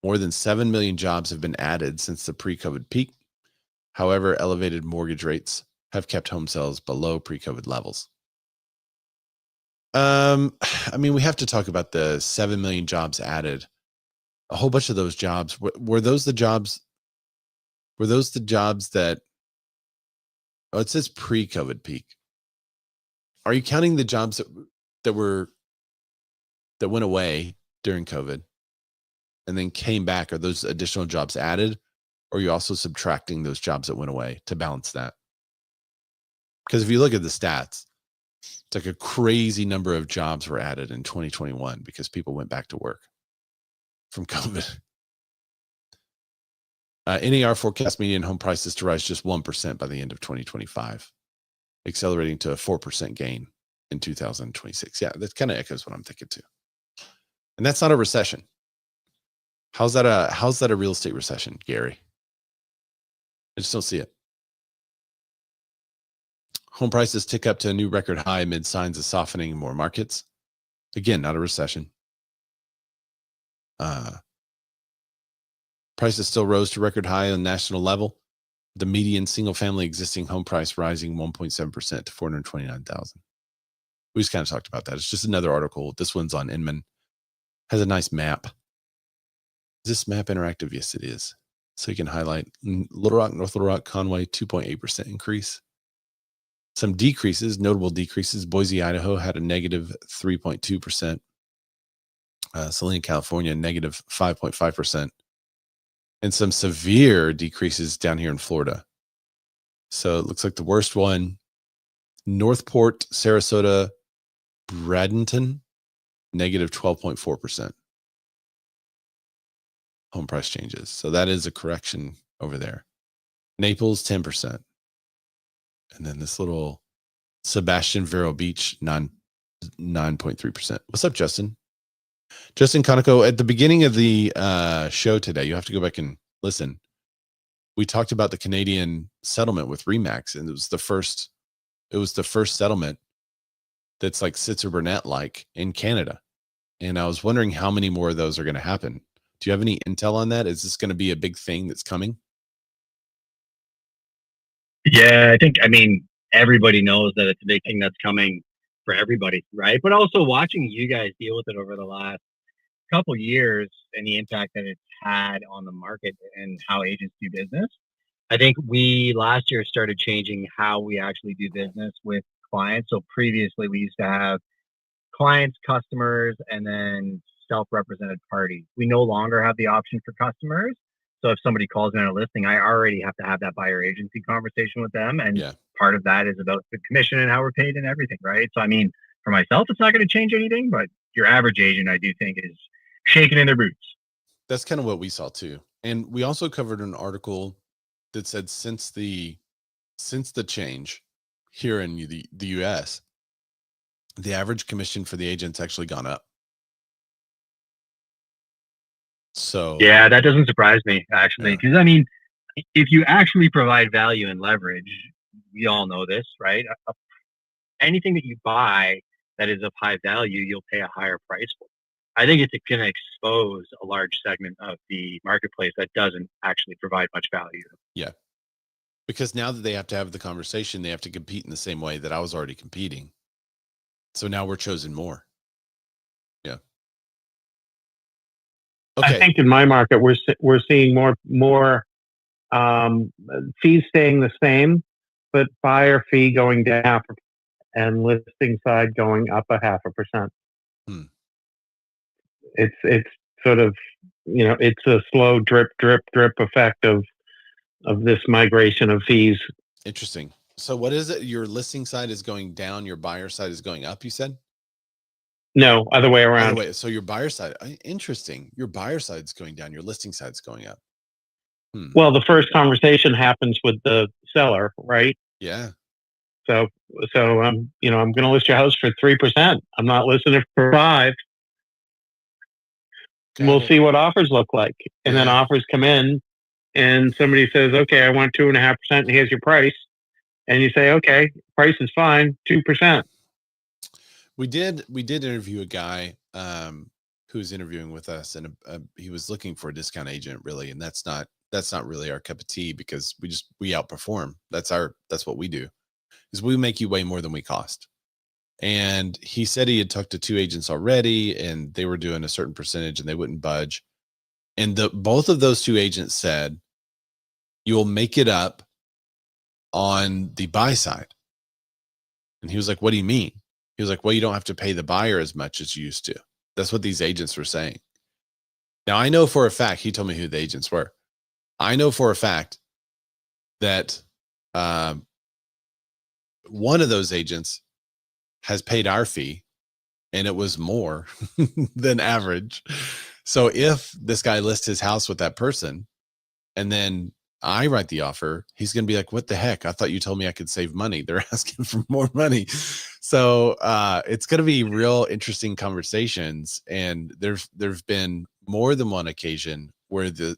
A: More than 7 million jobs have been added since the pre-COVID peak. However, elevated mortgage rates have kept home sales below pre-COVID levels. We have to talk about the 7 million jobs added. A whole bunch of those jobs, were those the jobs that, it says pre-COVID peak. Are you counting the jobs that went away during COVID and then came back? Are those additional jobs added? Or are you also subtracting those jobs that went away to balance that? Because if you look at the stats, it's like a crazy number of jobs were added in 2021 because people went back to work from COVID. NAR forecasts median home prices to rise just 1% by the end of 2025, accelerating to a 4% gain in 2026. Yeah, that kind of echoes what I'm thinking too. And that's not a recession. How's that a real estate recession, Gary? I just don't see it. Home prices tick up to a new record high amid signs of softening in more markets. Again, not a recession. Prices still rose to record high on national level. The median single-family existing home price rising 1.7% to $429,000. We just kind of talked about that. It's just another article. This one's on Inman. Has a nice map. Is this map interactive? Yes, it is. So you can highlight Little Rock, North Little Rock, Conway, 2.8% increase. Some decreases, notable decreases. Boise, Idaho had a negative 3.2%. Saline, California, negative 5.5%. And some severe decreases down here in Florida. So it looks like the worst one, Northport, Sarasota, Bradenton, negative 12.4%. Home price changes. So that is a correction over there. Naples, 10%. And then this little Sebastian Vero Beach, 9.3%. What's up, Justin? Justin Conoco, at the beginning of the show today, you have to go back and listen. We talked about the Canadian settlement with Remax, and it was the first settlement that's like Sitzer Burnett like in Canada. And I was wondering how many more of those are going to happen. Do you have any intel on that? Is this going to be a big thing that's coming?
D: Yeah, I think, everybody knows that it's a big thing that's coming for everybody, right? But also watching you guys deal with it over the last couple years and the impact that it's had on the market and how agents do business. I think we last year started changing how we actually do business with clients. So previously we used to have clients, customers, and then self-represented parties. We no longer have the option for customers. So if somebody calls in a listing, I already have to have that buyer agency conversation with them. And part of that is about the commission and how we're paid and everything, right? So, I mean, for myself, it's not going to change anything, but your average agent, I do think, is shaking in their boots.
A: That's kind of what we saw too. And we also covered an article that said since the change here in the US, the average commission for the agent's actually gone up. So
D: yeah, that doesn't surprise me actually, because I mean, if you actually provide value and leverage, we all know this, right? Anything that you buy that is of high value, you'll pay a higher price for. I think it's going to expose a large segment of the marketplace that doesn't actually provide much value.
A: Yeah. Because now that they have to have the conversation, they have to compete in the same way that I was already competing. So now we're chosen more. Yeah. Okay.
E: I think in my market, we're seeing more fees staying the same, but buyer fee going down and listing side going up 0.5%. It's sort of, it's a slow drip effect of this migration of fees.
A: Interesting. So what is it? Your listing side is going down, your buyer side is going up, you said?
E: No, other way around.
A: Other way. So your buyer side, interesting. Your buyer side's going down, your listing side's going up.
E: Well, the first conversation happens with the seller, right?
A: Yeah.
E: So I'm going to list your house for 3%. I'm not listing it for 5%. We'll see what offers look like. And then offers come in and somebody says, okay, I want 2.5% and here's your price. And you say, okay, price is fine, 2%.
A: We did interview a guy who's interviewing with us, and he was looking for a discount agent really. And that's not really our cup of tea, because we outperform. That's what we do, is we make you way more than we cost. And he said he had talked to 2 agents already and they were doing a certain percentage and they wouldn't budge. And both of those 2 agents said, you'll make it up on the buy side. And he was like, what do you mean? He was like, well, you don't have to pay the buyer as much as you used to. That's what these agents were saying. Now, I know for a fact, he told me who the agents were. I know for a fact that one of those agents has paid our fee, and it was more than average. So if this guy lists his house with that person and then I write the offer, he's going to be like, what the heck? I thought you told me I could save money. They're asking for more money. So it's going to be real interesting conversations. And there's been more than one occasion where the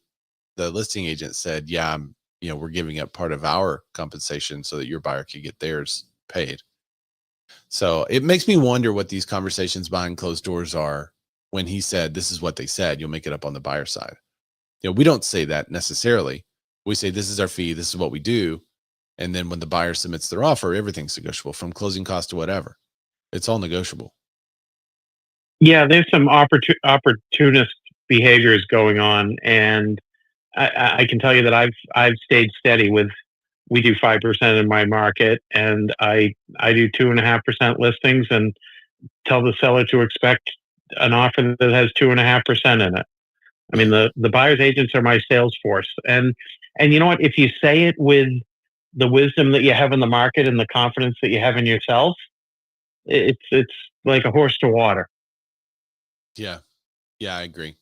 A: listing agent said, yeah, we're giving up part of our compensation so that your buyer could get theirs paid. So it makes me wonder what these conversations behind closed doors are when he said, this is what they said, you'll make it up on the buyer side. We don't say that necessarily. We say, this is our fee, this is what we do. And then when the buyer submits their offer, everything's negotiable, from closing costs to whatever. It's all negotiable.
E: Yeah, there's some opportunist behaviors going on. And I can tell you that I've stayed steady with, we do 5% in my market, and I do 2.5% listings and tell the seller to expect an offer that has 2.5% in it. I mean, the buyer's agents are my sales force. And you know what? If you say it with the wisdom that you have in the market and the confidence that you have in yourself, it's like a horse to water.
A: Yeah. Yeah, I agree.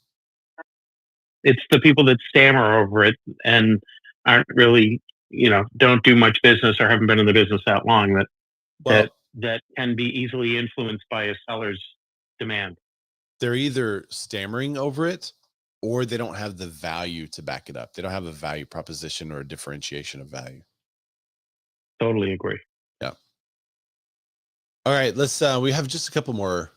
E: It's the people that stammer over it and aren't really, don't do much business or haven't been in the business that long that can be easily influenced by a seller's demand.
A: They're either stammering over it or they don't have the value to back it up. They don't have a value proposition or a differentiation of value.
E: Totally agree.
A: Yeah. All right, let's we have just a couple more,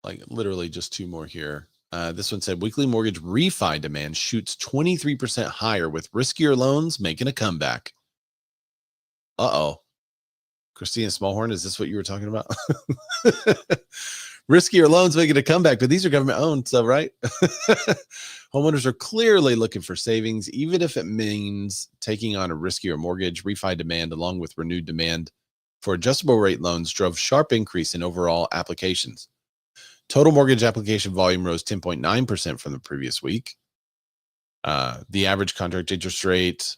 A: like literally just 2 more here. This one said, weekly mortgage refi demand shoots 23% higher with riskier loans making a comeback. Uh-oh. Christina Smallhorn, is this what you were talking about? Riskier loans making a comeback, but these are government owned, so right? Homeowners are clearly looking for savings, even if it means taking on a riskier mortgage. Refi demand, along with renewed demand for adjustable rate loans, drove sharp increase in overall applications. Total mortgage application volume rose 10.9% from the previous week. The average contract interest rate,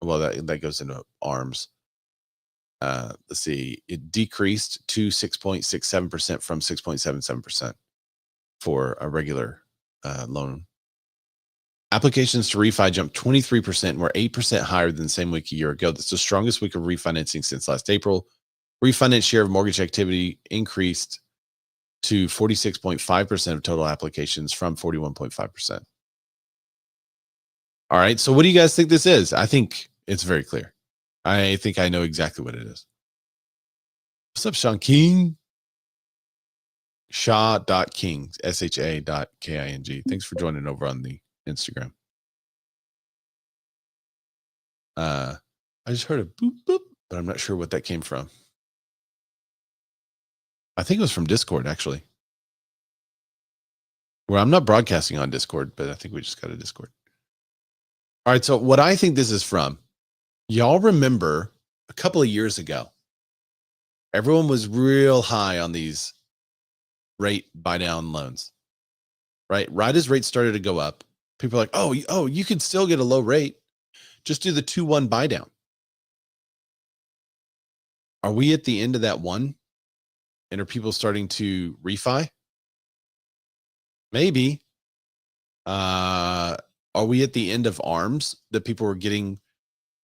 A: well, that goes into ARMs. Let's see, it decreased to 6.67% from 6.77% for a regular loan. Applications to refi jumped 23% and were 8% higher than the same week a year ago. That's the strongest week of refinancing since last April. Refinance share of mortgage activity increased to 46.5% of total applications from 41.5%. All right, so what do you guys think this is? I think it's very clear. I think I know exactly what it is. What's up, Sean King? Shaw.king, SHA.KING. Thanks for joining over on the Instagram. I just heard a boop, boop, but I'm not sure what that came from. I think it was from Discord, actually. Well, I'm not broadcasting on Discord, but I think we just got a Discord. All right, so what I think this is from, y'all remember a couple of years ago, everyone was real high on these rate buy down loans, right? Right as rates started to go up, people are like, oh, you could still get a low rate. Just do the 2-1 buy down. Are we at the end of that one? And are people starting to refi? Maybe. Are we at the end of ARMs, that people were getting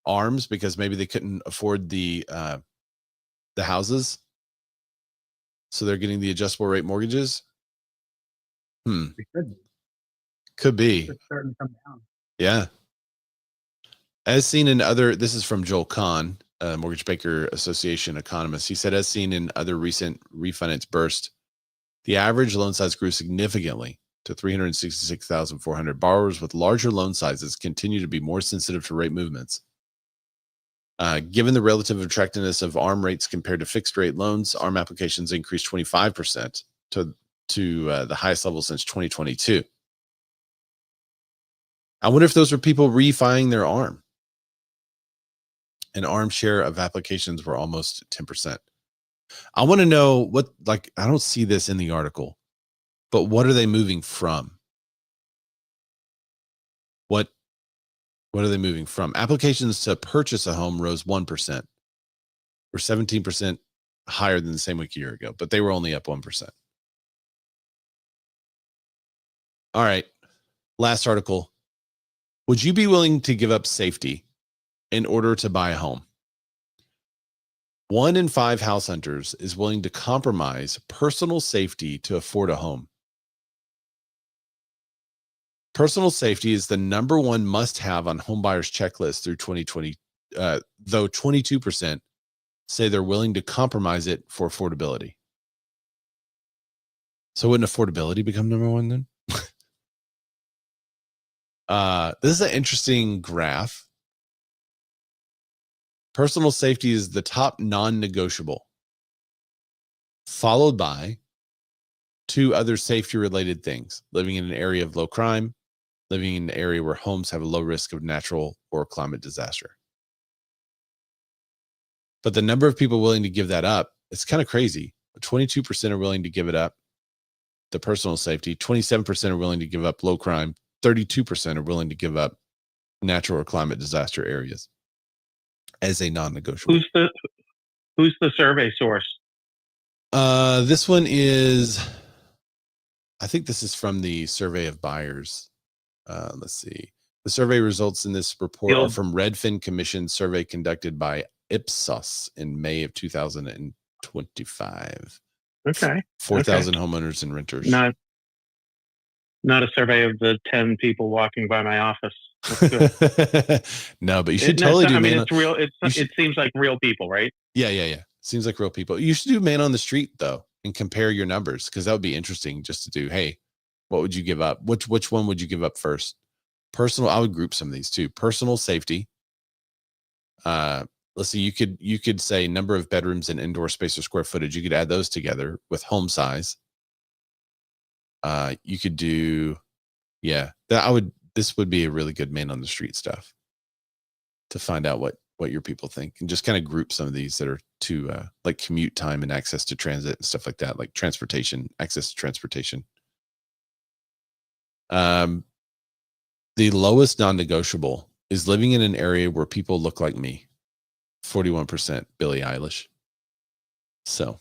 A: ARMs because maybe they couldn't afford the houses? So they're getting the adjustable rate mortgages? Could be.
C: It's starting to come down.
A: Yeah. As seen in other, this is from Joel Kahn, Mortgage Banker Association economist. He said, as seen in other recent refinance bursts, the average loan size grew significantly to 366,400. Borrowers with larger loan sizes continue to be more sensitive to rate movements. Given the relative attractiveness of ARM rates compared to fixed rate loans, ARM applications increased 25% to the highest level since 2022. I wonder if those were people refining their ARM. And ARM share of applications were almost 10%. I want to know what, like, I don't see this in the article, but what are they moving from? What are they moving from? Applications to purchase a home rose 1%, or 17% higher than the same week a year ago, but they were only up 1%. All right. Last article. Would you be willing to give up safety in order to buy a home? 1 in 5 house hunters is willing to compromise personal safety to afford a home. Personal safety is the number one must-have on homebuyers' checklist through 2020, though 22% say they're willing to compromise it for affordability. So wouldn't affordability become number one then? This is an interesting graph. Personal safety is the top non-negotiable, followed by 2 other safety-related things: living in an area of low crime, living in an area where homes have a low risk of natural or climate disaster. But the number of people willing to give that up, it's kind of crazy. 22% are willing to give it up, the personal safety. 27% are willing to give up low crime. 32% are willing to give up natural or climate disaster areas as a non-negotiable.
E: Who's the survey source?
A: This one is, I think this is from the survey of buyers. Let's see. The survey results in this report are from Redfin Commission survey conducted by Ipsos in May of 2025.
E: Okay.
A: 4,000 homeowners and renters.
E: Not a survey of the 10 people walking by my office. That's good.
A: No, but you should totally do.
E: It's real. It seems like real people, right?
A: Yeah. Seems like real people. You should do man on the street though, and compare your numbers, because that would be interesting just to do. Hey, what would you give up? Which one would you give up first? Personal. I would group some of these too. Personal safety. let's see, you could say number of bedrooms and indoor space or square footage. You could add those together with home size. You could do, yeah, this would be a really good man on the street stuff to find out what your people think, and just kind of group some of these that are too like commute time and access to transit and stuff like that, like transportation, access to transportation. The lowest non-negotiable is living in an area where people look like me. 41% Billie Eilish. So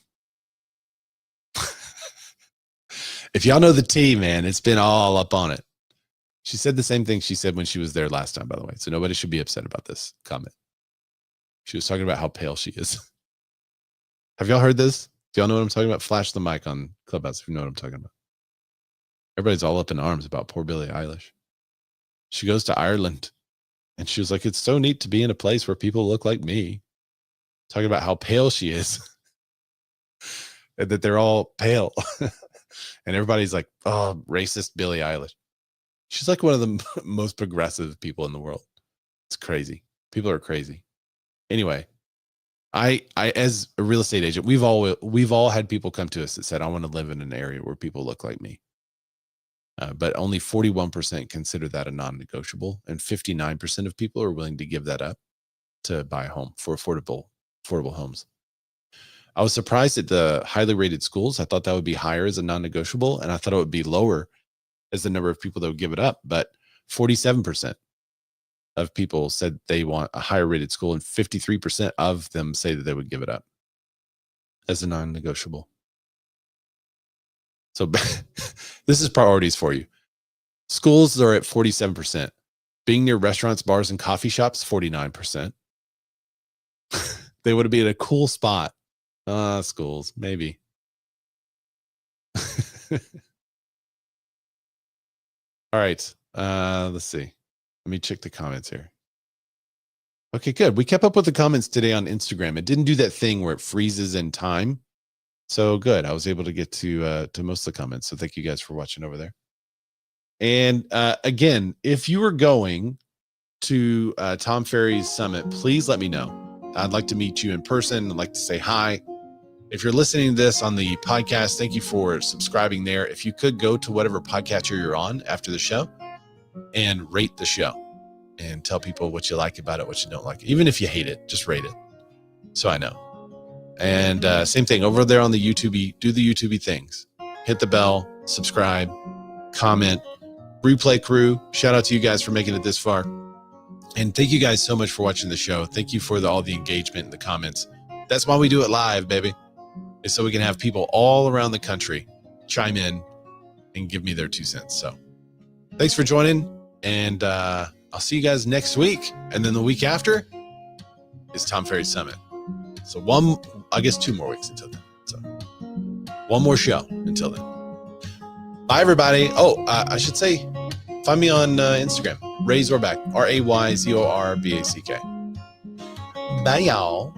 A: if y'all know the tea, man, it's been all up on it. She said the same thing she said when she was there last time, by the way. So nobody should be upset about this comment. She was talking about how pale she is. Have y'all heard this? Do y'all know what I'm talking about? Flash the mic on Clubhouse if you know what I'm talking about. Everybody's all up in arms about poor Billie Eilish. She goes to Ireland and she was like, it's so neat to be in a place where people look like me. Talking about how pale she is. And that they're all pale. And everybody's like, oh, racist Billie Eilish. She's like one of the most progressive people in the world. It's crazy. People are crazy. Anyway, I as a real estate agent, we've all had people come to us that said, I want to live in an area where people look like me. But only 41% consider that a non-negotiable, and 59% of people are willing to give that up to buy a home for affordable homes. I was surprised at the highly rated schools. I thought that would be higher as a non-negotiable, and I thought it would be lower as the number of people that would give it up. But 47% of people said they want a higher rated school, and 53% of them say that they would give it up as a non-negotiable. So this is priorities for you. Schools are at 47%. Being near restaurants, bars, and coffee shops, 49%. They would be at a cool spot. Schools, maybe. All right. Let's see. Let me check the comments here. Okay, good. We kept up with the comments today on Instagram. It didn't do that thing where it freezes in time. So good. I was able to get to most of the comments. So thank you guys for watching over there. And again, if you are going to Tom Ferry's summit, please let me know. I'd like to meet you in person. I'd like to say hi. If you're listening to this on the podcast, thank you for subscribing there. If you could go to whatever podcatcher you're on after the show and rate the show and tell people what you like about it, what you don't like. Even if you hate it, just rate it so I know. And same thing over there on the YouTube, do the YouTube things. Hit the bell, subscribe, comment. Replay crew, shout out to you guys for making it this far. And thank you guys so much for watching the show. Thank you for all the engagement in the comments. That's why we do it live, baby. Is so we can have people all around the country chime in and give me their 2 cents. So thanks for joining. And I'll see you guys next week. And then the week after is Tom Ferry Summit. So 2 more weeks until then. So one more show until then. Bye, everybody. Oh, I should say, find me on Instagram, Ray Zorback, RayZorback. Bye, y'all.